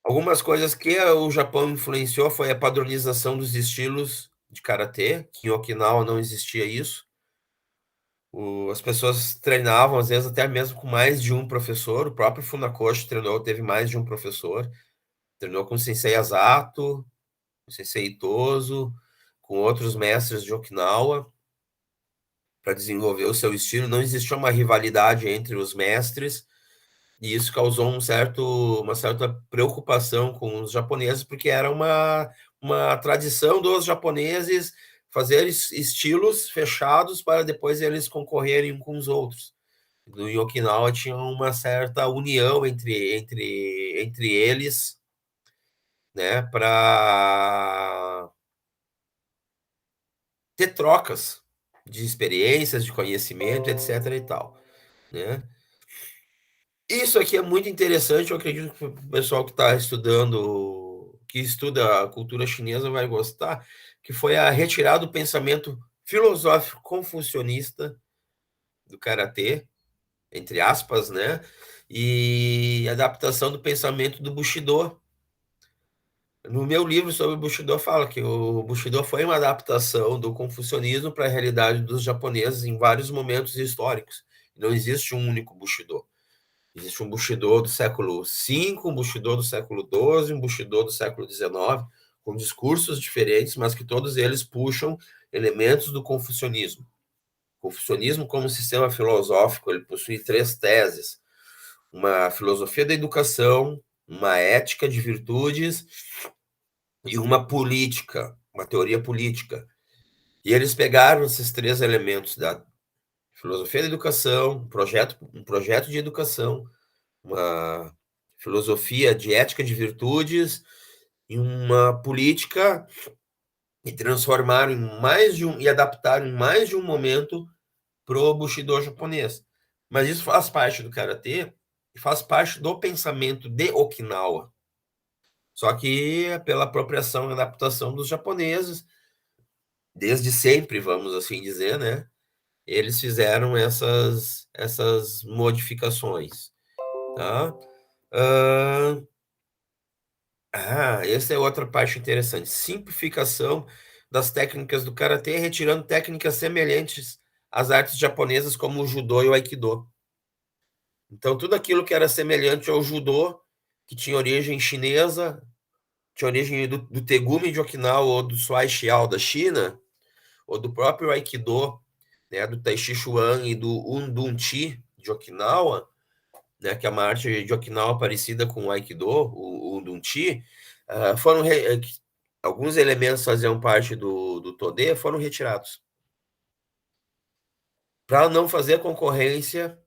Algumas coisas que o Japão influenciou foi a padronização dos estilos de karatê, que em Okinawa não existia isso. As pessoas treinavam, às vezes, até mesmo com mais de um professor. O próprio Funakoshi teve mais de um professor. Treinou com o Sensei Asato, o Sensei Itoso, com outros mestres de Okinawa, para desenvolver o seu estilo. Não existia uma rivalidade entre os mestres, e isso causou uma certa preocupação com os japoneses, porque era uma tradição dos japoneses fazer estilos fechados para depois eles concorrerem uns com os outros. No Okinawa tinha uma certa união entre eles, né, para ter trocas de experiências, de conhecimento, etc. e tal, né? Isso aqui é muito interessante, eu acredito que o pessoal que está estudando, que estuda a cultura chinesa vai gostar, que foi a retirada do pensamento filosófico confucionista do karatê, entre aspas, né? E adaptação do pensamento do Bushido. No meu livro sobre o Bushido fala que o Bushido foi uma adaptação do confucionismo para a realidade dos japoneses em vários momentos históricos. Não existe um único Bushido. Existe um Bushido do século V, um Bushido do século XII, um Bushido do século XIX, com discursos diferentes, mas que todos eles puxam elementos do confucionismo. O confucionismo, como sistema filosófico, ele possui 3 teses: uma filosofia da educação, uma ética de virtudes e uma política, uma teoria política. E eles pegaram esses 3 elementos da filosofia da educação, um projeto de educação, uma filosofia de ética de virtudes e uma política, e transformaram em mais de um, e adaptaram em mais de um momento pro Bushido japonês. Mas isso faz parte do karatê e faz parte do pensamento de Okinawa. Só que é pela apropriação e adaptação dos japoneses, desde sempre, vamos assim dizer, né? Eles fizeram essas modificações, tá? Essa é outra parte interessante. Simplificação das técnicas do karatê, retirando técnicas semelhantes às artes japonesas, como o judô e o aikido. Então, tudo aquilo que era semelhante ao judô, que tinha origem chinesa, tinha origem do Tegumi de Okinawa ou do Suai Xiao da China, ou do próprio aikido, né, do Tai Chi Chuan e do Undun Chi de Okinawa, né, que é uma arte de Okinawa parecida com o aikido, o Undun Chi, alguns elementos faziam parte do Todê, foram retirados para não fazer concorrência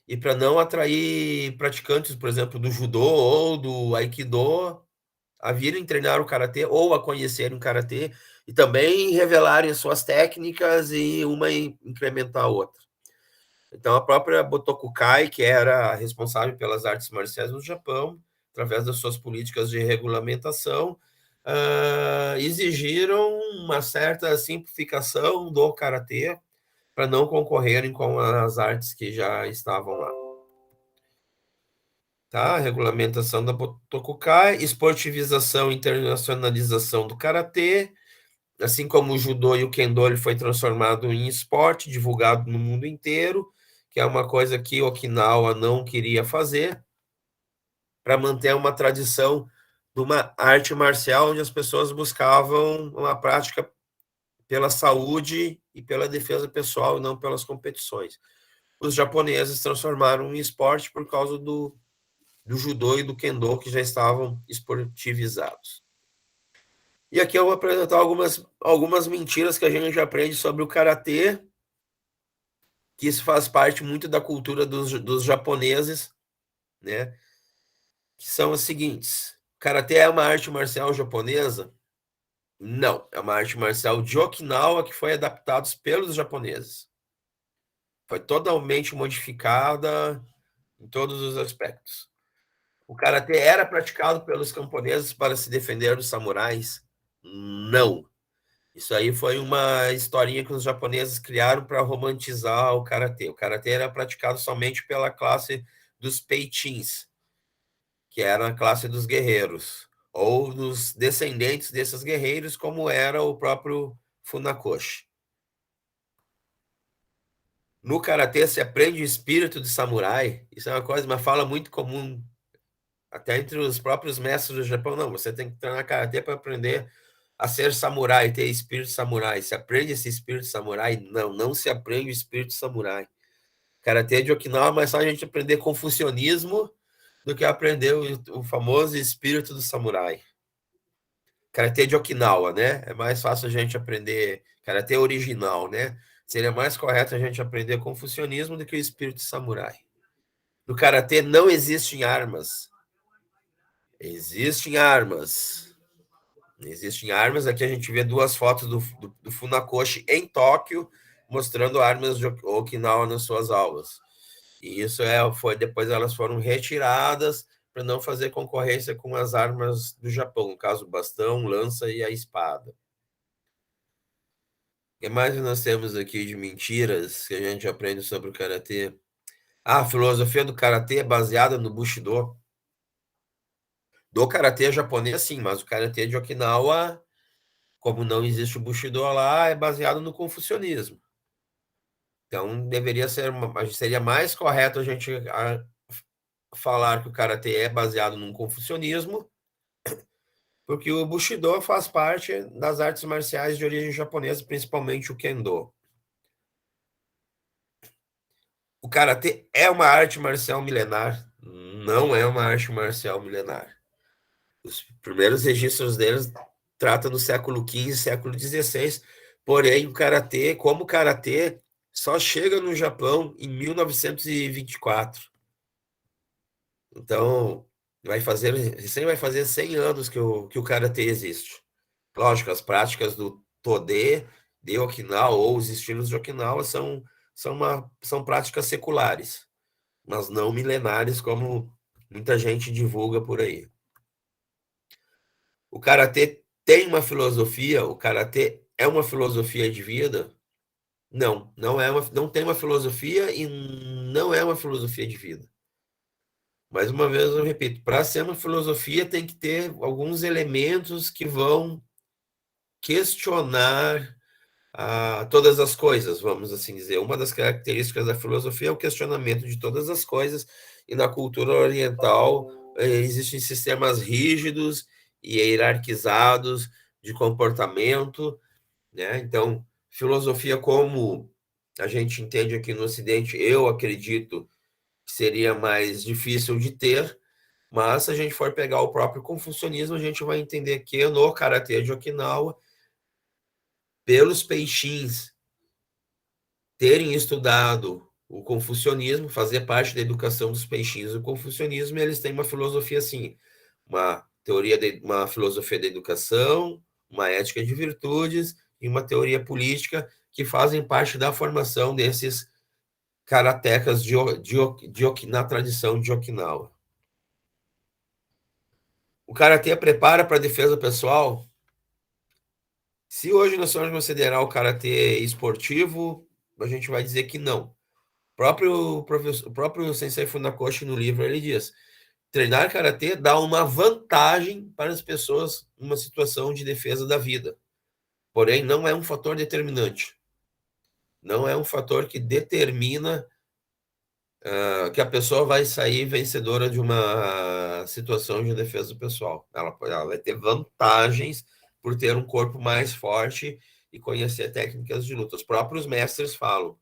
e para não atrair praticantes, por exemplo, do judô ou do aikido a virem treinar o karatê ou a conhecerem o karatê e também revelarem suas técnicas e uma incrementar a outra. Então, a própria Botokukai, que era responsável pelas artes marciais no Japão, através das suas políticas de regulamentação, exigiram uma certa simplificação do karatê para não concorrerem com as artes que já estavam lá. Tá? Regulamentação da Botokukai, esportivização e internacionalização do karatê, assim como o judô e o kendo, ele foi transformado em esporte, divulgado no mundo inteiro, que é uma coisa que Okinawa não queria fazer, para manter uma tradição de uma arte marcial onde as pessoas buscavam uma prática pela saúde e pela defesa pessoal, e não pelas competições. Os japoneses transformaram em esporte por causa do judô e do kendo, que já estavam esportivizados. E aqui eu vou apresentar algumas mentiras que a gente já aprende sobre o karatê, que isso faz parte muito da cultura dos japoneses, né? Que são as seguintes: karatê é uma arte marcial japonesa? Não, é uma arte marcial de Okinawa que foi adaptada pelos japoneses. Foi totalmente modificada em todos os aspectos. O karatê era praticado pelos camponeses para se defender dos samurais? Não. Isso aí foi uma historinha que os japoneses criaram para romantizar o karatê. O karatê era praticado somente pela classe dos peitins, que era a classe dos guerreiros, ou dos descendentes desses guerreiros, como era o próprio Funakoshi. No karatê se aprende o espírito de samurai. Isso é uma fala muito comum até entre os próprios mestres do Japão. Não, você tem que treinar karatê para aprender a ser samurai, ter espírito samurai. Se aprende esse espírito samurai? Não, não se aprende o espírito samurai. Karatê de Okinawa é mais só a gente aprender confucionismo do que aprender o famoso espírito do samurai. Karatê de Okinawa, né? É mais fácil a gente aprender karatê original, né? Seria mais correto a gente aprender confucionismo do que o espírito samurai. No karatê não existem armas. Existem armas. Existem armas. Aqui a gente vê duas fotos do Funakoshi em Tóquio, mostrando armas de Okinawa nas suas aulas. E isso foi depois elas foram retiradas para não fazer concorrência com as armas do Japão, no caso, o bastão, lança e a espada. O que mais nós temos aqui de mentiras que a gente aprende sobre o karatê? A filosofia do karatê é baseada no Bushido. Do karatê japonês, sim, mas o karatê de Okinawa, como não existe o Bushido lá, é baseado no confucionismo. Então, seria mais correto a gente falar que o karatê é baseado no confucionismo, porque o Bushido faz parte das artes marciais de origem japonesa, principalmente o Kendo. O karatê é uma arte marcial milenar? Não é uma arte marcial milenar. Os primeiros registros deles tratam do século XV, século XVI, porém o karatê, como karatê, só chega no Japão em 1924. Então, recém vai fazer 100 anos que o karatê existe. Lógico, as práticas do Todê, de Okinawa, ou os estilos de Okinawa são práticas seculares, mas não milenares, como muita gente divulga por aí. O karatê tem uma filosofia? O karatê é uma filosofia de vida? Não, não tem uma filosofia e não é uma filosofia de vida. Mais uma vez eu repito, para ser uma filosofia tem que ter alguns elementos que vão questionar todas as coisas, vamos assim dizer. Uma das características da filosofia é o questionamento de todas as coisas, e na cultura oriental existem sistemas rígidos e hierarquizados de comportamento, né? Então, filosofia como a gente entende aqui no Ocidente, eu acredito que seria mais difícil de ter, mas se a gente for pegar o próprio confucionismo, a gente vai entender que no karatê de Okinawa, pelos peixins terem estudado o confucionismo, fazer parte da educação dos peixinhos do confucionismo, eles têm uma filosofia assim, uma filosofia da educação, uma ética de virtudes e uma teoria política que fazem parte da formação desses karatecas na tradição de Okinawa. O karatê prepara para a defesa pessoal? Se hoje nós vamos considerar o karatê esportivo, a gente vai dizer que não. O próprio Sensei Funakoshi, no livro, ele diz: treinar karatê dá uma vantagem para as pessoas numa situação de defesa da vida. Porém, não é um fator determinante. Não é um fator que determina que a pessoa vai sair vencedora de uma situação de defesa pessoal. Ela vai ter vantagens por ter um corpo mais forte e conhecer técnicas de luta. Os próprios mestres falam.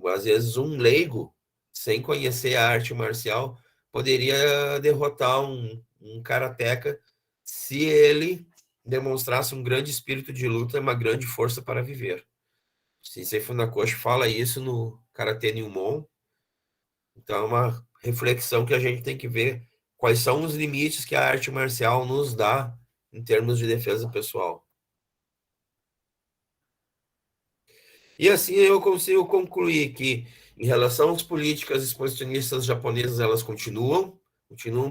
Às vezes, um leigo, sem conhecer a arte marcial, poderia derrotar um karateca se ele demonstrasse um grande espírito de luta e uma grande força para viver. Sensei Funakoshi fala isso no Karatê Nyumon. Então, é uma reflexão que a gente tem que ver quais são os limites que a arte marcial nos dá em termos de defesa pessoal. E assim eu consigo concluir que, em relação às políticas expansionistas japonesas, elas continuam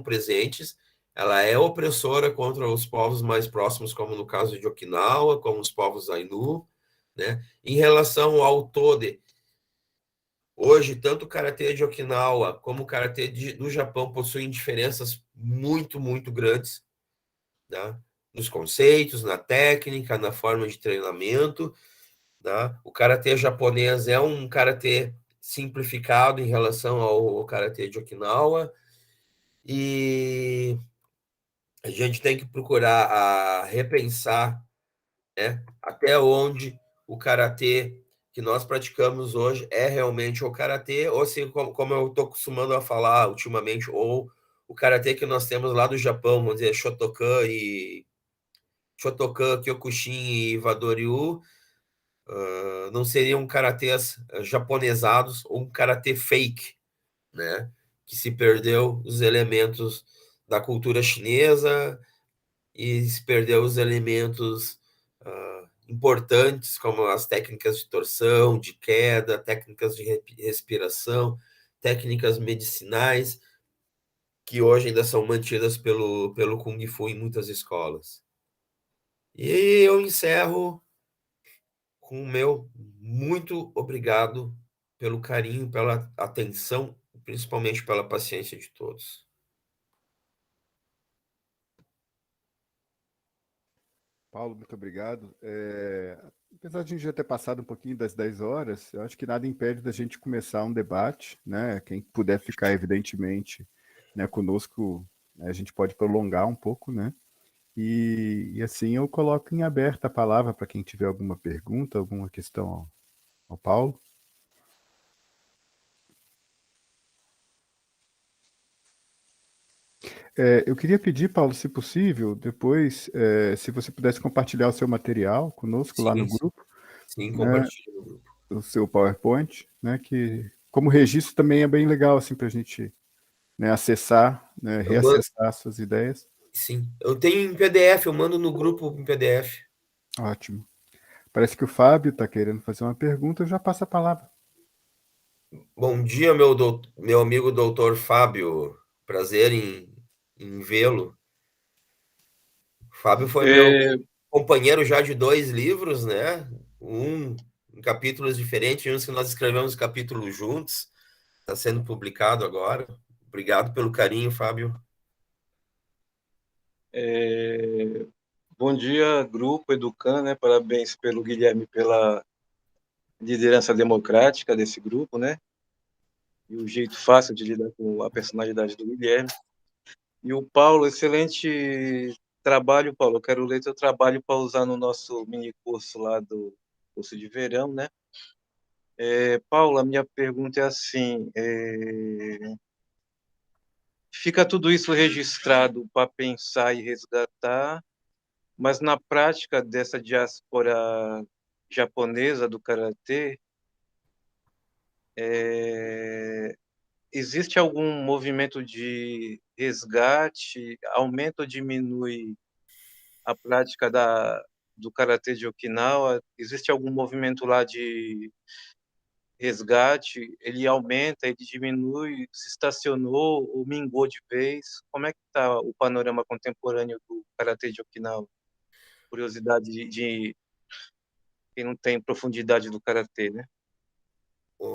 presentes. Ela é opressora contra os povos mais próximos, como no caso de Okinawa, como os povos Ainu, né? Em relação ao Tode, hoje, tanto o karatê de Okinawa como o karatê do Japão possuem diferenças muito, muito grandes, né? Nos conceitos, na técnica, na forma de treinamento, né? O karatê japonês é um karatê simplificado em relação ao karatê de Okinawa, e a gente tem que procurar repensar, né, até onde o karatê que nós praticamos hoje é realmente o karatê, ou se, como eu estou acostumando a falar ultimamente, ou o karatê que nós temos lá do Japão, vamos dizer, Shotokan, Kyokushin e Wadoryu, não seriam karatês japonesados ou um karatê fake, né? Que se perdeu os elementos da cultura chinesa e se perdeu os elementos importantes, como as técnicas de torção, de queda, técnicas de respiração, técnicas medicinais, que hoje ainda são mantidas pelo Kung Fu em muitas escolas. E eu encerro com o meu muito obrigado pelo carinho, pela atenção, principalmente pela paciência de todos. Paulo, muito obrigado. Apesar de a gente já ter passado um pouquinho das 10 horas, eu acho que nada impede da gente começar um debate, né? Quem puder ficar, evidentemente, né, conosco, né, a gente pode prolongar um pouco, né? E assim eu coloco em aberta a palavra para quem tiver alguma pergunta, alguma questão ao Paulo. Eu queria pedir, Paulo, se possível, depois, se você pudesse compartilhar o seu material conosco lá no Sim, grupo, sim, né, compartilho no grupo. o seu PowerPoint, né, que como registro também é bem legal assim, para a gente, né, acessar, né, reacessar suas ideias. Sim, eu tenho em PDF, eu mando no grupo em PDF. Ótimo. Parece que o Fábio está querendo fazer uma pergunta, eu já passo a palavra. Bom dia, meu amigo doutor Fábio. Prazer em vê-lo. Fábio foi meu companheiro já de 2 livros, né? Um em capítulos diferentes, uns que nós escrevemos capítulos juntos. Está sendo publicado agora. Obrigado pelo carinho, Fábio. Bom dia, grupo Educan, né? Parabéns pelo Guilherme pela liderança democrática desse grupo, né? E o jeito fácil de lidar com a personalidade do Guilherme. E o Paulo, excelente trabalho, Paulo. Eu quero ler teu trabalho para usar no nosso mini curso lá do curso de verão, né? Paulo, a minha pergunta é assim: fica tudo isso registrado para pensar e resgatar, mas na prática dessa diáspora japonesa do karatê, existe algum movimento de resgate? Aumenta ou diminui a prática do karatê de Okinawa? Existe algum movimento lá de resgate? Ele aumenta, ele diminui, se estacionou ou mingou de vez? Como é que está o panorama contemporâneo do karatê de Okinawa? Curiosidade de quem não tem profundidade do karatê, né?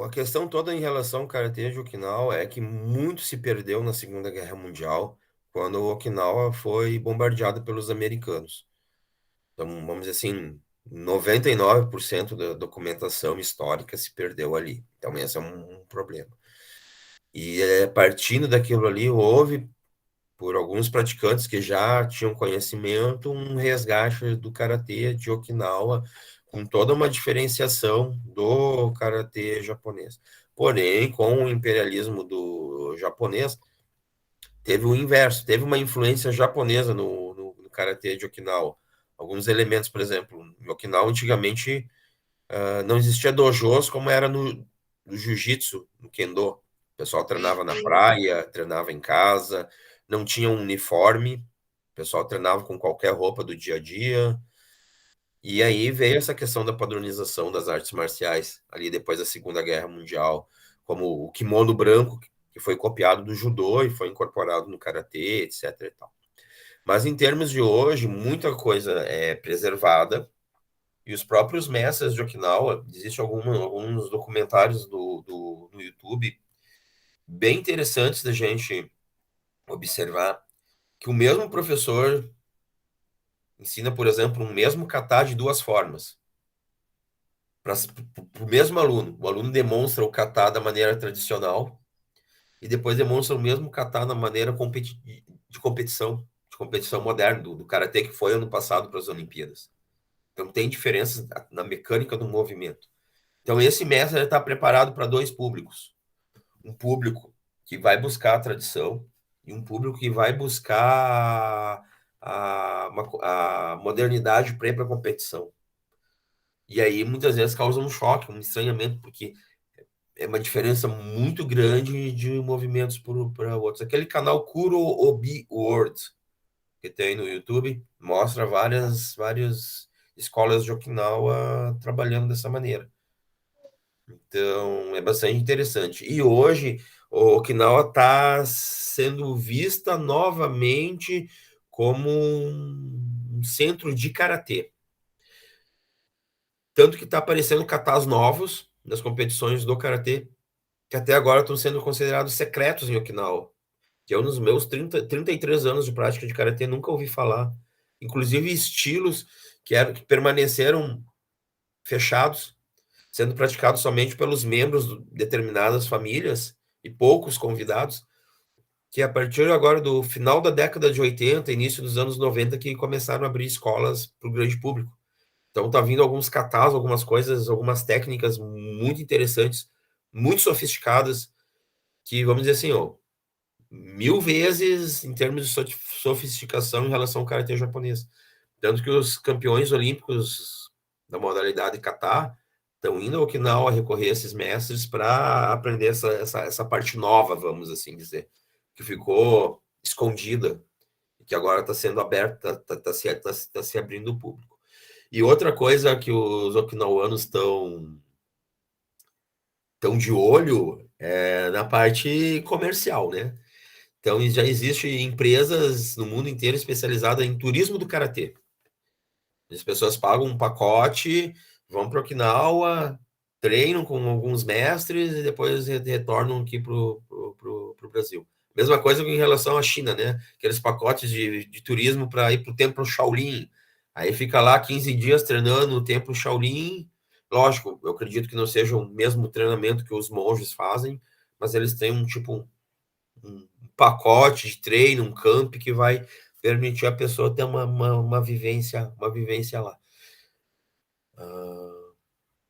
A questão toda em relação ao karatê de Okinawa é que muito se perdeu na Segunda Guerra Mundial, quando Okinawa foi bombardeada pelos americanos. Então, vamos dizer assim, 99% da documentação histórica se perdeu ali. Então, esse é um problema. E partindo daquilo ali, houve, por alguns praticantes que já tinham conhecimento, um resgate do karatê de Okinawa, com toda uma diferenciação do karatê japonês. Porém, com o imperialismo do japonês, teve o inverso, teve uma influência japonesa no karatê de Okinawa. Alguns elementos, por exemplo, em Okinawa, antigamente, não existia dojos como era no jiu-jitsu, no kendo. O pessoal treinava na praia, treinava em casa, não tinha um uniforme, o pessoal treinava com qualquer roupa do dia a dia. E aí veio essa questão da padronização das artes marciais, ali depois da Segunda Guerra Mundial, como o kimono branco, que foi copiado do judô e foi incorporado no karatê, etc. e tal. Mas em termos de hoje, muita coisa é preservada, e os próprios mestres de Okinawa, existem alguns documentários no YouTube bem interessantes da gente observar, que o mesmo professor ensina, por exemplo, um mesmo kata de duas formas. Para o mesmo aluno. O aluno demonstra o kata da maneira tradicional e depois demonstra o mesmo kata na maneira de competição moderna, do karatê que foi ano passado para as Olimpíadas. Então tem diferenças na mecânica do movimento. Então esse mestre está preparado para dois públicos. Um público que vai buscar a tradição e um público que vai buscar a modernidade para ir para a competição. E aí muitas vezes causa um choque, um estranhamento, porque é uma diferença muito grande de movimentos para outros. Aquele canal Kuro Obi World, que tem no YouTube, mostra várias escolas de Okinawa trabalhando dessa maneira. Então, é bastante interessante. E hoje, o Okinawa está sendo vista novamente como um centro de karatê. Tanto que está aparecendo katas novos nas competições do karatê, que até agora estão sendo considerados secretos em Okinawa. Que eu, nos meus 33 anos de prática de karatê, nunca ouvi falar. Inclusive estilos que permaneceram fechados, sendo praticados somente pelos membros de determinadas famílias e poucos convidados, que a partir agora do final da década de 80, início dos anos 90, que começaram a abrir escolas para o grande público. Então tá vindo alguns catas, algumas coisas, algumas técnicas muito interessantes, muito sofisticadas, que, vamos dizer assim, ó, 1000 vezes em termos de sofisticação em relação ao karatê japonês. Tanto que os campeões olímpicos da modalidade kata estão indo ao Okinawa recorrer a esses mestres para aprender essa parte nova, vamos assim dizer, que ficou escondida, que agora está sendo aberta, está se abrindo ao público. E outra coisa que os okinawanos estão de olho é na parte comercial, né? Então, já existem empresas no mundo inteiro especializadas em turismo do karatê. As pessoas pagam um pacote, vão para Okinawa, treinam com alguns mestres e depois retornam aqui para o Brasil. Mesma coisa em relação à China, né? Aqueles pacotes de turismo para ir para o templo Shaolin. Aí fica lá 15 dias treinando no templo Shaolin. Lógico, eu acredito que não seja o mesmo treinamento que os monges fazem, mas eles têm um pacote de treino, um camp que vai permitir a pessoa ter uma vivência lá.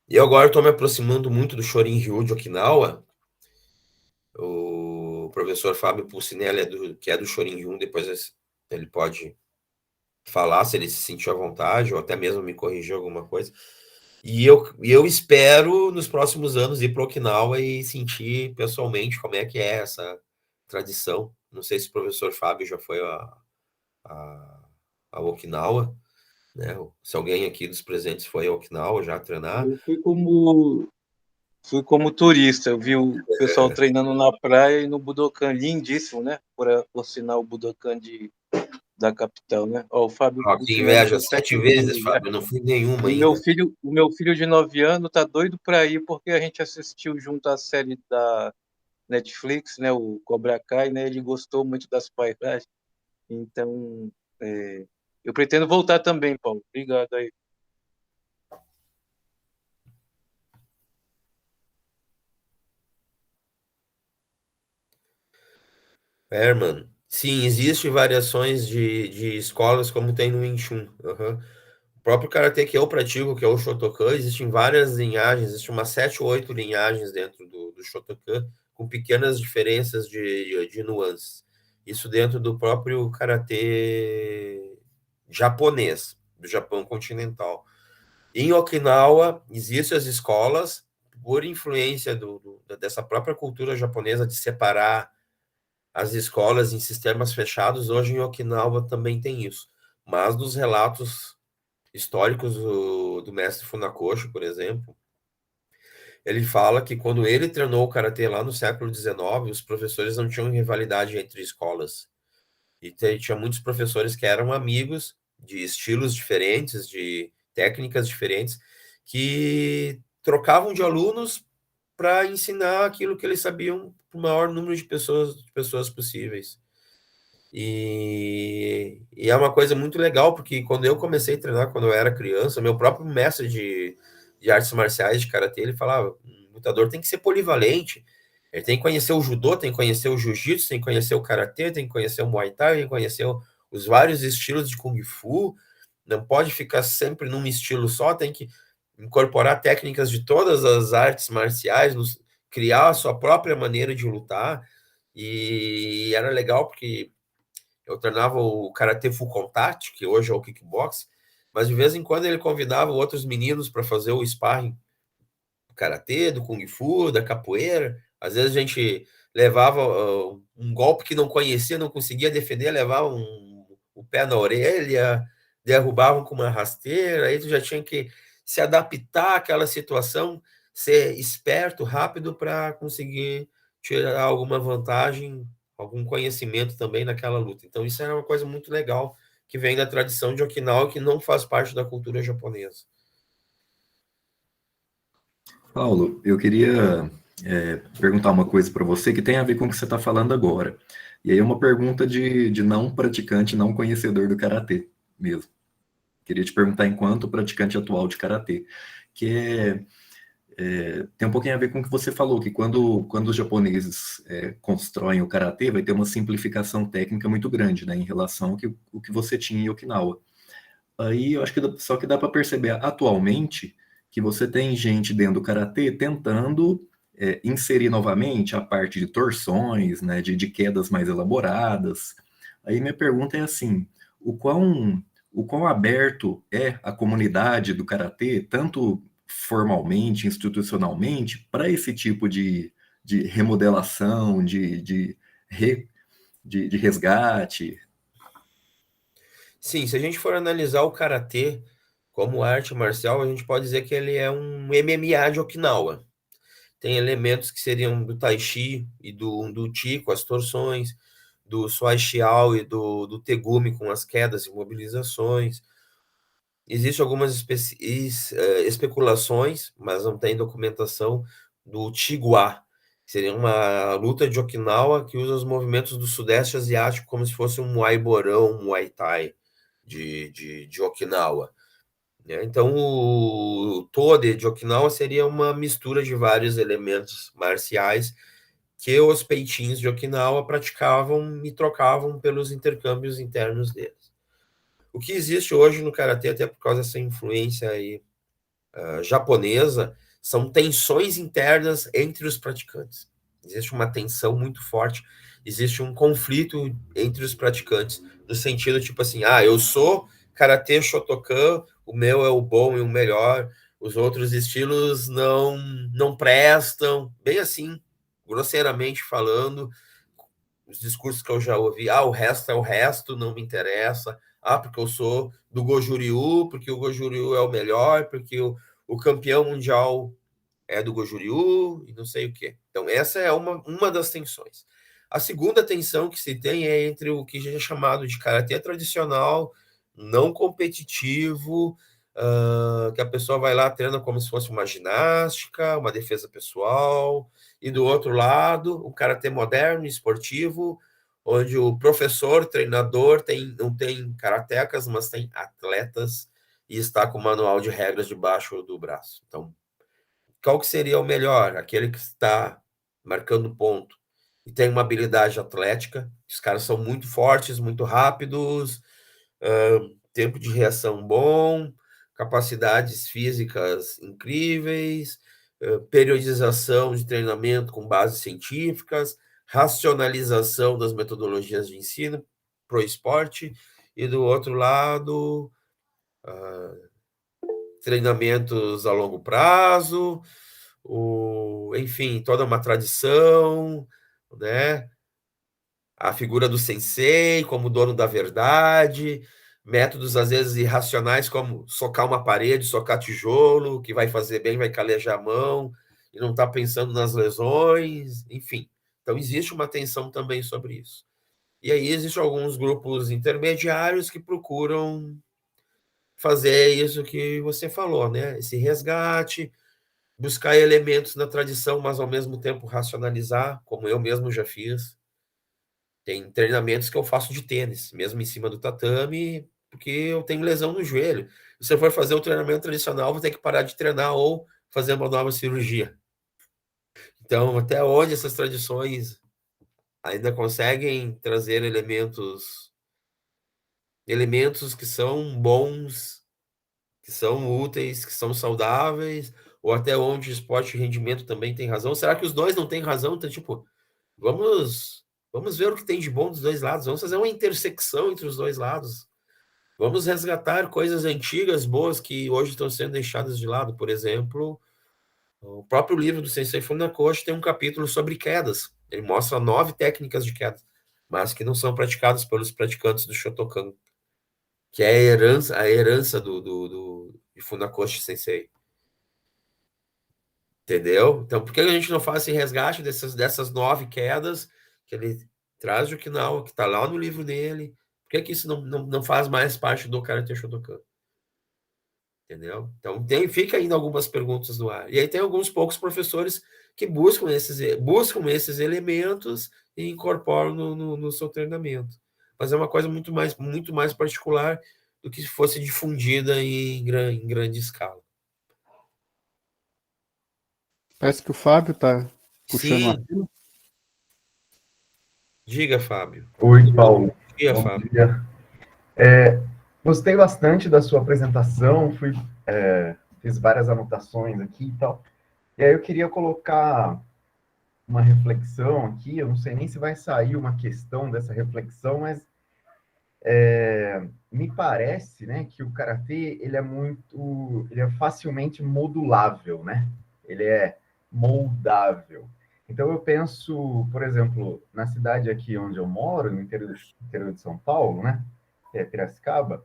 E agora estou me aproximando muito do Shorin-ryu de Okinawa. O professor Fábio Pulcinelli, que é do Shorin-ryu, depois ele pode falar se ele se sentiu à vontade, ou até mesmo me corrigir alguma coisa. E eu espero, nos próximos anos, ir para Okinawa e sentir pessoalmente como é que é essa tradição. Não sei se o professor Fábio já foi a Okinawa, né? Se alguém aqui dos presentes foi a Okinawa já treinar. Eu fui como turista, eu vi o pessoal treinando na praia e no Budokan, lindíssimo, né? Por sinal, o Budokan da capital, né? Ó, o Fábio Que inveja, disse 7 vezes, Fábio, eu não fui nenhuma ainda. O meu filho de 9 anos tá doido para ir porque a gente assistiu junto à série da Netflix, né? O Cobra Kai, né? Ele gostou muito das paisagens. Então, eu pretendo voltar também, Paulo. Obrigado aí. Mano. Sim, existem variações de escolas como tem no Wing Chun. Uhum. O próprio karatê que eu pratico, que é o Shotokan, existem várias linhagens, existem umas 7 ou 8 linhagens dentro do Shotokan, com pequenas diferenças de nuances. Isso dentro do próprio karatê japonês, do Japão continental. Em Okinawa, existem as escolas, por influência dessa própria cultura japonesa de separar as escolas em sistemas fechados. Hoje em Okinawa também tem isso. Mas dos relatos históricos do mestre Funakoshi, por exemplo, ele fala que quando ele treinou o karatê lá no século XIX, os professores não tinham rivalidade entre escolas. E tinha muitos professores que eram amigos, de estilos diferentes, de técnicas diferentes, que trocavam de alunos para ensinar aquilo que eles sabiam para o maior número de pessoas possíveis. E é uma coisa muito legal, porque quando eu comecei a treinar, quando eu era criança, meu próprio mestre de artes marciais, de karatê, ele falava, um lutador tem que ser polivalente, ele tem que conhecer o judô, tem que conhecer o jiu-jitsu, tem que conhecer o karatê, tem que conhecer o muay thai, tem que conhecer os vários estilos de kung fu, não pode ficar sempre num estilo só, tem que incorporar técnicas de todas as artes marciais, criar a sua própria maneira de lutar. E era legal porque eu treinava o Karatê Full Contact, que hoje é o kickbox, mas de vez em quando ele convidava outros meninos para fazer o sparring do Karatê, do Kung Fu, da capoeira. Às vezes a gente levava um golpe que não conhecia, não conseguia defender, levava o pé na orelha, derrubavam com uma rasteira, aí tu já tinha que se adaptar àquela situação, ser esperto, rápido para conseguir tirar alguma vantagem, algum conhecimento também naquela luta. Então isso era uma coisa muito legal que vem da tradição de Okinawa, que não faz parte da cultura japonesa. Paulo, eu queria perguntar uma coisa para você que tem a ver com o que você está falando agora. E aí é uma pergunta de não praticante, não conhecedor do karatê mesmo. Queria te perguntar enquanto praticante atual de karatê, que tem um pouquinho a ver com o que você falou, que quando os japoneses constroem o karatê, vai ter uma simplificação técnica muito grande, né, em relação ao que você tinha em Okinawa. Aí eu acho que só que dá para perceber atualmente que você tem gente dentro do karatê tentando inserir novamente a parte de torções, né, de quedas mais elaboradas. Aí minha pergunta é assim, o quão aberto é a comunidade do karatê, tanto formalmente, institucionalmente, para esse tipo de remodelação, de resgate? Sim, se a gente for analisar o karatê como arte marcial, a gente pode dizer que ele é um MMA de Okinawa. Tem elementos que seriam do Tai Chi e do Chi com as torções, do Suai Shiao e do Tegumi com as quedas e mobilizações. Existem algumas especulações, mas não tem documentação do Chigua, que seria uma luta de Okinawa que usa os movimentos do Sudeste Asiático como se fosse um Muay Borão, um Muay Thai de Okinawa. Então, o Tode de Okinawa seria uma mistura de vários elementos marciais que os peitinhos de Okinawa praticavam e trocavam pelos intercâmbios internos deles. O que existe hoje no karatê, até por causa dessa influência aí, japonesa, são tensões internas entre os praticantes. Existe uma tensão muito forte, existe um conflito entre os praticantes, no sentido tipo assim, eu sou karatê Shotokan, o meu é o bom e o melhor, os outros estilos não prestam, bem assim, grosseiramente falando, os discursos que eu já ouvi, o resto é o resto, não me interessa, porque eu sou do Goju-Ryu, porque o Goju-Ryu é o melhor, porque o campeão mundial é do Goju-Ryu, e não sei o quê. Então, essa é uma das tensões. A segunda tensão que se tem é entre o que é chamado de karatê tradicional, não competitivo, que a pessoa vai lá, treina como se fosse uma ginástica, uma defesa pessoal, e do outro lado, o karatê moderno, esportivo, onde o professor, treinador, não tem karatecas, mas tem atletas, e está com o manual de regras debaixo do braço. Então, qual que seria o melhor? Aquele que está marcando ponto e tem uma habilidade atlética, os caras são muito fortes, muito rápidos, tempo de reação bom, capacidades físicas incríveis, periodização de treinamento com bases científicas, racionalização das metodologias de ensino para o esporte, e do outro lado, treinamentos a longo prazo, enfim, toda uma tradição, né? A figura do sensei como dono da verdade, métodos às vezes irracionais como socar uma parede, socar tijolo, que vai fazer bem, vai calejar a mão, e não está pensando nas lesões, enfim. Então existe uma tensão também sobre isso. E aí existem alguns grupos intermediários que procuram fazer isso que você falou, né? Esse resgate, buscar elementos na tradição, mas ao mesmo tempo racionalizar, como eu mesmo já fiz. Tem treinamentos que eu faço de tênis, mesmo em cima do tatame, porque eu tenho lesão no joelho. Se eu for fazer o treinamento tradicional, vou ter que parar de treinar ou fazer uma nova cirurgia. Então, até onde essas tradições ainda conseguem trazer elementos que são bons, que são úteis, que são saudáveis, ou até onde o esporte e rendimento também tem razão? Será que os dois não têm razão? Então, tipo, vamos ver o que tem de bom dos dois lados, vamos fazer uma intersecção entre os dois lados. Vamos resgatar coisas antigas, boas, que hoje estão sendo deixadas de lado. Por exemplo, o próprio livro do Sensei Funakoshi tem um capítulo sobre quedas. Ele mostra 9 técnicas de queda, mas que não são praticadas pelos praticantes do Shotokan, que é a herança de Funakoshi Sensei. Entendeu? Então, por que a gente não faz esse resgate dessas 9 quedas que ele traz de Okinawa, que está lá no livro dele? Por que isso não faz mais parte do Karate Shotokan? Entendeu? Então, fica ainda algumas perguntas no ar. E aí tem alguns poucos professores que buscam esses elementos e incorporam no seu treinamento. Mas é uma coisa muito mais particular do que se fosse difundida em grande escala. Parece que o Fábio está puxando a Sim, fila. diga, Fábio. Oi, Paulo. Bom dia, Bom Fábio. dia. Gostei bastante da sua apresentação, fiz várias anotações aqui e tal. E aí eu queria colocar uma reflexão aqui, eu não sei nem se vai sair uma questão dessa reflexão, mas me parece, né, que o karatê ele é facilmente modulável, né? Ele é moldável. Então eu penso, por exemplo, na cidade aqui onde eu moro, no interior de São Paulo, né, que é Piracicaba,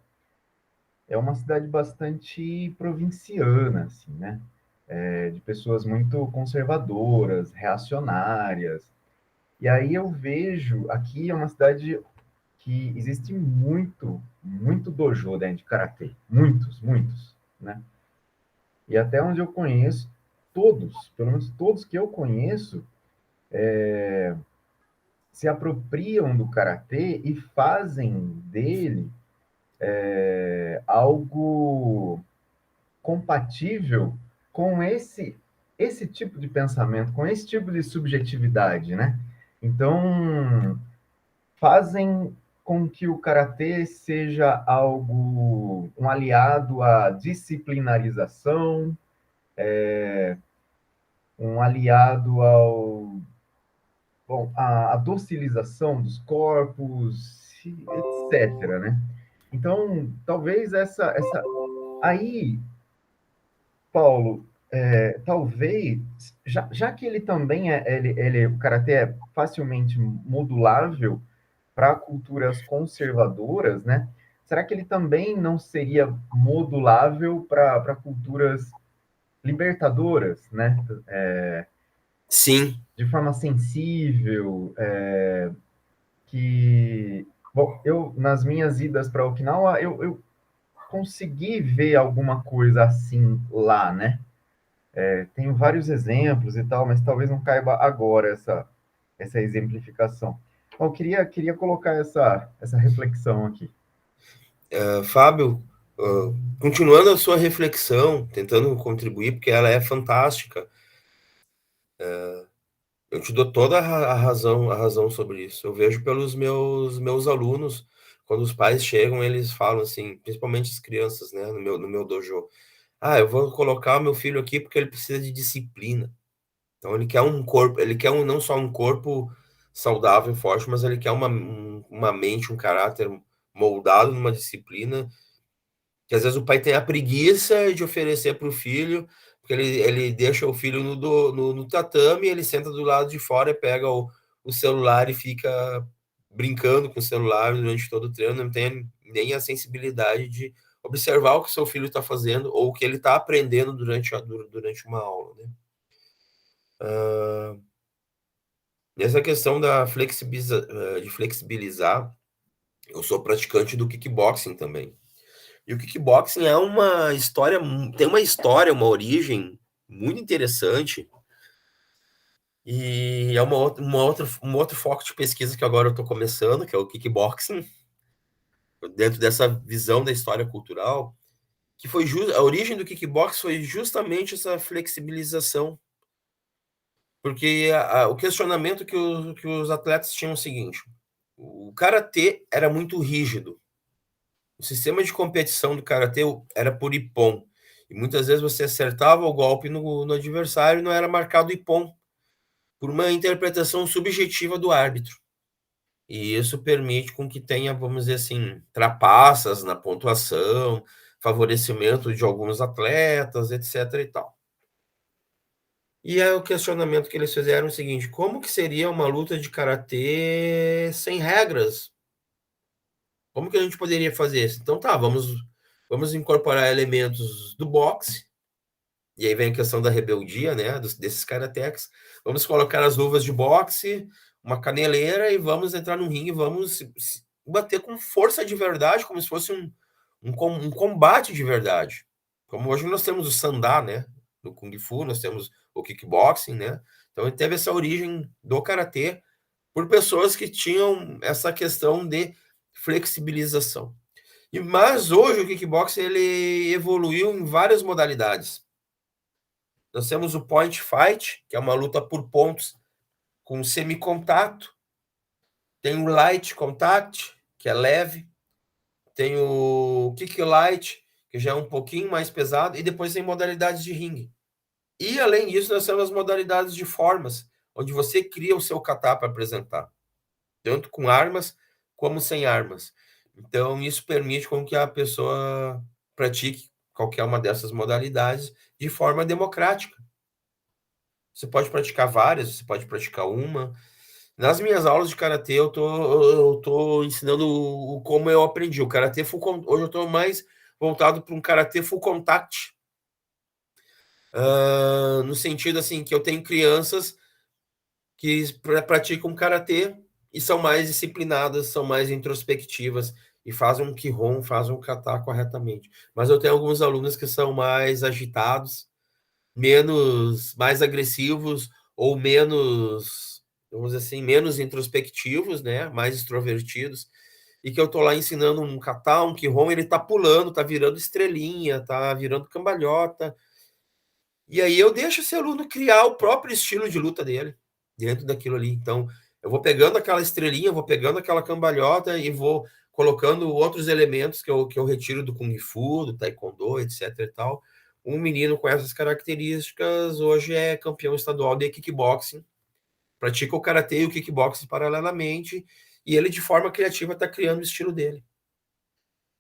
é uma cidade bastante provinciana, assim, né? De pessoas muito conservadoras, reacionárias. E aí eu vejo, aqui é uma cidade que existe muito dojo, né, de karatê. Muitos, né? E até onde eu conheço, todos, pelo menos todos que eu conheço, se apropriam do karatê e fazem dele algo compatível com esse tipo de pensamento, com esse tipo de subjetividade, né? Então, fazem com que o karatê seja um aliado à disciplinarização, um aliado à docilização dos corpos, etc, né? Então, talvez aí, Paulo, talvez, já que ele também o karatê é facilmente modulável para culturas conservadoras, né? Será que ele também não seria modulável para culturas libertadoras, né? Sim. De forma sensível, bom, nas minhas idas para Okinawa, eu consegui ver alguma coisa assim lá, né? Tenho vários exemplos e tal, mas talvez não caiba agora essa exemplificação. Bom, eu queria colocar essa reflexão aqui. Fábio, continuando a sua reflexão, tentando contribuir, porque ela é fantástica, eu te dou toda a razão sobre isso. Eu vejo pelos meus alunos, quando os pais chegam, eles falam assim, principalmente as crianças, né, no meu dojo. Eu vou colocar o meu filho aqui porque ele precisa de disciplina. Então ele quer um corpo, não só um corpo saudável e forte, mas ele quer uma mente, um caráter moldado numa disciplina que às vezes o pai tem a preguiça de oferecer para o filho, porque ele deixa o filho no tatame, ele senta do lado de fora e pega o celular e fica brincando com o celular durante todo o treino, não tem nem a sensibilidade de observar o que o seu filho está fazendo ou o que ele está aprendendo durante uma aula, né? Nessa questão de flexibilizar, eu sou praticante do kickboxing também. E o kickboxing tem uma história, uma origem muito interessante. E é um outro foco de pesquisa que agora eu estou começando, que é o kickboxing, dentro dessa visão da história cultural, que foi a origem do kickboxing foi justamente essa flexibilização, porque o questionamento que os atletas tinham é o seguinte: o karatê era muito rígido, o sistema de competição do karatê era por ippon, e muitas vezes você acertava o golpe no adversário e não era marcado ippon, por uma interpretação subjetiva do árbitro. E isso permite com que tenha, vamos dizer assim, trapaças na pontuação, favorecimento de alguns atletas, etc. e tal. E aí o questionamento que eles fizeram é o seguinte: como que seria uma luta de karatê sem regras? Como que a gente poderia fazer isso? Então tá, vamos incorporar elementos do boxe, e aí vem a questão da rebeldia, né, desses karatecas. Vamos colocar as luvas de boxe, uma caneleira, e vamos entrar no ringue, vamos bater com força de verdade, como se fosse um combate de verdade. Como hoje nós temos o sandá, né, no Kung Fu, nós temos o kickboxing, né? Então teve essa origem do karatê por pessoas que tinham essa questão de flexibilização. Mas hoje o kickboxing ele evoluiu em várias modalidades. Nós temos o point fight, que é uma luta por pontos com semicontato. Tem o light contact, que é leve. Tem o kick light, que já é um pouquinho mais pesado. E depois tem modalidades de ringue. E, além disso, nós temos as modalidades de formas, onde você cria o seu kata para apresentar. Tanto com armas, como sem armas. Então, isso permite com que a pessoa pratique qualquer uma dessas modalidades de forma democrática. Você pode praticar várias, você pode praticar uma. Nas minhas aulas de karatê, eu tô ensinando como eu aprendi. O karatê full contact. Hoje eu estou mais voltado para um karatê full contact. No sentido assim, que eu tenho crianças que praticam karatê e são mais disciplinadas, são mais introspectivas e fazem um kihon, fazem um kata corretamente. Mas eu tenho alguns alunos que são mais agitados, mais agressivos ou menos, vamos dizer assim, menos introspectivos, né? Mais extrovertidos, e que eu tô lá ensinando um kata, um kihon, ele tá pulando, tá virando estrelinha, tá virando cambalhota. E aí eu deixo esse aluno criar o próprio estilo de luta dele dentro daquilo ali. Então, eu vou pegando aquela estrelinha, vou pegando aquela cambalhota e vou colocando outros elementos que eu retiro do Kung Fu, do Taekwondo, etc e tal. Um menino com essas características hoje é campeão estadual de kickboxing, pratica o karatê e o kickboxing paralelamente, e ele de forma criativa está criando o estilo dele.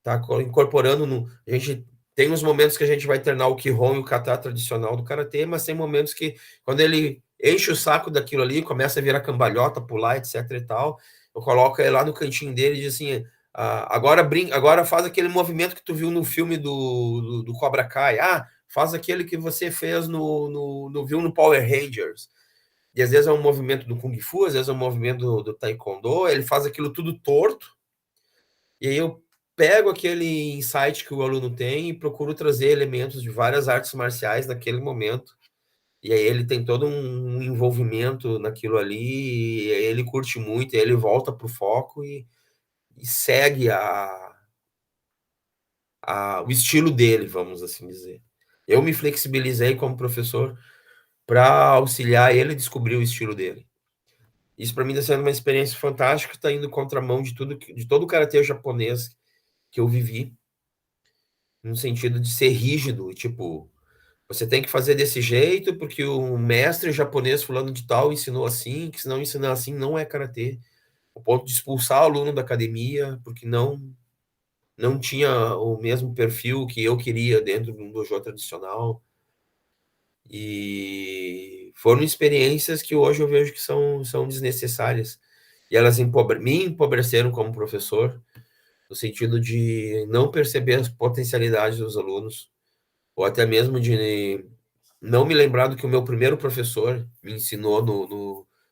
Tá incorporando a gente tem uns momentos que a gente vai treinar o kihon e o kata tradicional do karatê, mas tem momentos que quando ele enche o saco daquilo ali, começa a virar cambalhota, pular, etc e tal, eu coloco ele lá no cantinho dele e diz assim: agora faz aquele movimento que tu viu no filme do Cobra Kai. Faz aquele que você fez viu no Power Rangers. E às vezes é um movimento do Kung Fu, às vezes é um movimento do Taekwondo, ele faz aquilo tudo torto, e aí eu pego aquele insight que o aluno tem e procuro trazer elementos de várias artes marciais naquele momento, e aí ele tem todo um envolvimento naquilo ali, e aí ele curte muito, e aí ele volta para o foco e segue o estilo dele, vamos assim dizer. Eu me flexibilizei como professor para auxiliar ele a descobrir o estilo dele. Isso para mim está sendo uma experiência fantástica, está indo contramão de todo o karatê japonês que eu vivi, no sentido de ser rígido, tipo, você tem que fazer desse jeito porque o mestre japonês fulano de tal ensinou assim, que se não ensinar assim não é karatê. O ponto de expulsar o aluno da academia porque não tinha o mesmo perfil que eu queria dentro de um dojo tradicional. E foram experiências que hoje eu vejo que são desnecessárias. E elas me empobreceram como professor, no sentido de não perceber as potencialidades dos alunos, ou até mesmo de não me lembrar do que o meu primeiro professor me ensinou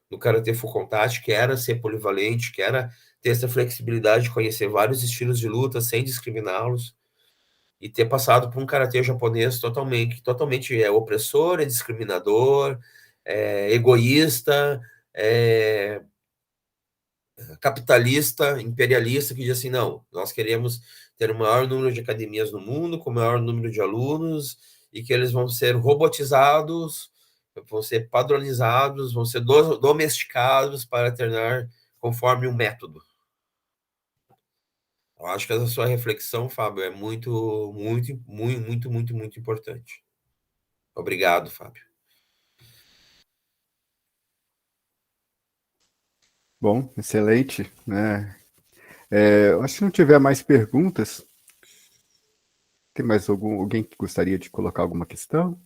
no Karatê Full Contact, que era ser polivalente, que era ter essa flexibilidade de conhecer vários estilos de luta sem discriminá-los, e ter passado por um karatê japonês totalmente opressor, é discriminador, egoísta, capitalista, imperialista, que diz assim, não, nós queremos ter o maior número de academias no mundo, com o maior número de alunos, e que eles vão ser robotizados, vão ser padronizados, vão ser domesticados para treinar conforme um método. Eu acho que essa sua reflexão, Fábio, é muito, muito, muito, muito, muito, muito importante. Obrigado, Fábio. Bom, excelente, né? Eu acho que não tiver mais perguntas. Tem mais alguém que gostaria de colocar alguma questão?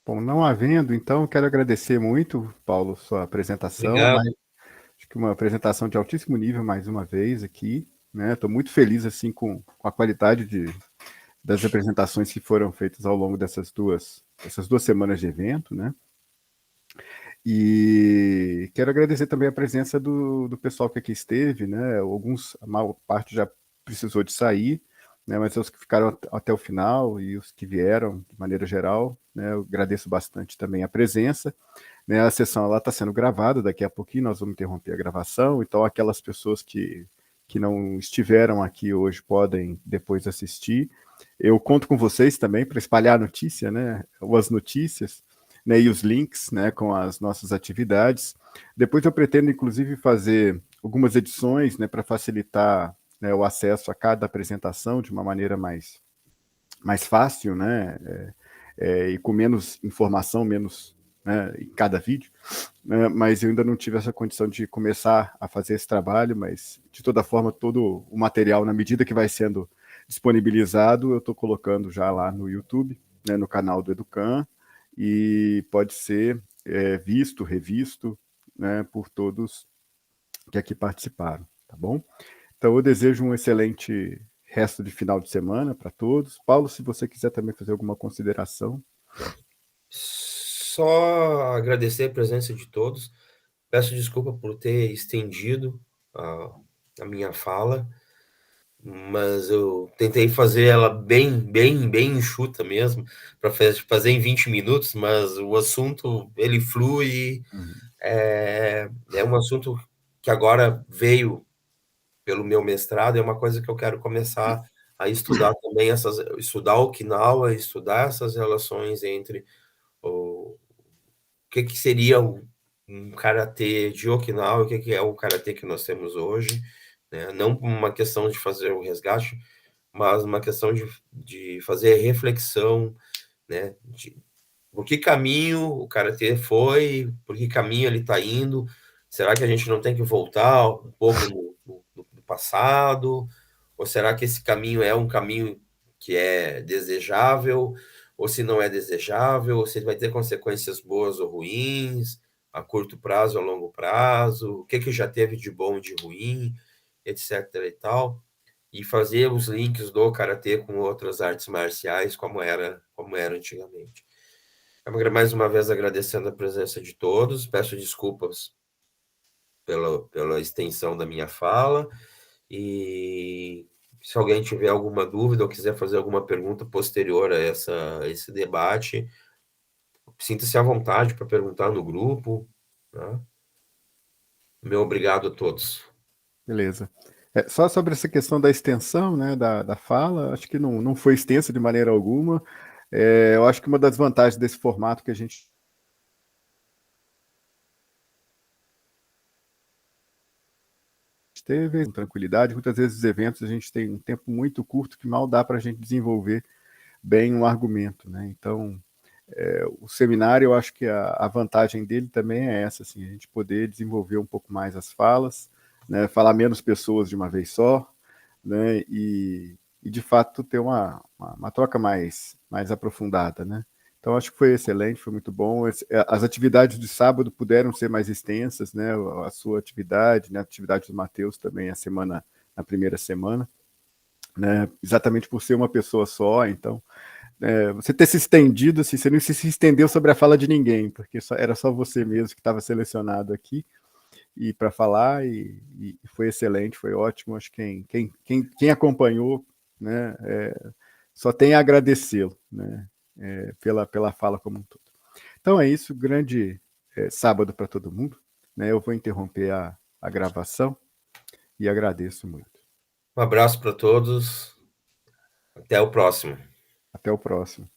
Bom, não havendo, então, quero agradecer muito, Paulo, sua apresentação. Obrigado. Acho que uma apresentação de altíssimo nível, mais uma vez, aqui. Né? Estou muito feliz assim, com a qualidade das apresentações que foram feitas ao longo dessas duas semanas de evento. Né? E quero agradecer também a presença do pessoal que aqui esteve. Né? A maior parte já precisou de sair, né, mas os que ficaram até o final e os que vieram, de maneira geral, né, eu agradeço bastante também a presença. Né, a sessão está sendo gravada, daqui a pouquinho nós vamos interromper a gravação, então aquelas pessoas que não estiveram aqui hoje podem depois assistir. Eu conto com vocês também para espalhar a notícia, né, ou as notícias, né, e os links, né, com as nossas atividades. Depois eu pretendo, inclusive, fazer algumas edições, né, para facilitar, né, o acesso a cada apresentação de uma maneira mais fácil, né, e com menos informação, menos, né, em cada vídeo, né, mas eu ainda não tive essa condição de começar a fazer esse trabalho, mas de toda forma todo o material, na medida que vai sendo disponibilizado, eu estou colocando já lá no YouTube, né, no canal do Educan, e pode ser visto, revisto, né, por todos que aqui participaram, tá bom? Então, eu desejo um excelente resto de final de semana para todos. Paulo, se você quiser também fazer alguma consideração. Só agradecer a presença de todos. Peço desculpa por ter estendido a minha fala, mas eu tentei fazer ela bem enxuta mesmo, para fazer em 20 minutos, mas o assunto, ele flui, é um assunto que agora veio pelo meu mestrado, é uma coisa que eu quero começar a estudar também, estudar Okinawa, estudar essas relações entre o que seria um karatê de Okinawa, o que é o karatê que nós temos hoje, né? Não uma questão de fazer o resgate, mas uma questão de fazer reflexão, né? Por que caminho o karatê foi, por que caminho ele está indo, será que a gente não tem que voltar um pouco no passado, ou será que esse caminho é um caminho que é desejável, ou se não é desejável, ou se vai ter consequências boas ou ruins, a curto prazo ou a longo prazo, o que já teve de bom e de ruim, etc. e tal, e fazer os links do karatê com outras artes marciais, como era antigamente. Mais uma vez agradecendo a presença de todos, peço desculpas pela extensão da minha fala, e se alguém tiver alguma dúvida ou quiser fazer alguma pergunta posterior a esse debate, sinta-se à vontade para perguntar no grupo. Né? Meu obrigado a todos. Beleza. Só sobre essa questão da extensão, né, da fala, acho que não foi extensa de maneira alguma. Eu acho que uma das vantagens desse formato que a gente teve, com tranquilidade, muitas vezes os eventos a gente tem um tempo muito curto que mal dá para a gente desenvolver bem um argumento, né? Então, o seminário, eu acho que a vantagem dele também é essa, assim, a gente poder desenvolver um pouco mais as falas, né, falar menos pessoas de uma vez só, né, e de fato ter uma troca mais aprofundada, né? Então, acho que foi excelente, foi muito bom. As atividades de sábado puderam ser mais extensas, né? A sua atividade, né? A atividade do Matheus também, na primeira semana, né? Exatamente por ser uma pessoa só, então, você ter se estendido, assim, você não se estendeu sobre a fala de ninguém, porque era só você mesmo que estava selecionado aqui e para falar, e foi excelente, foi ótimo. Acho que quem acompanhou, né, só tem a agradecê-lo, né? pela fala como um todo. Então é isso, grande sábado para todo mundo, né? Eu vou interromper a gravação e agradeço muito. Um abraço para todos. Até o próximo. Até o próximo.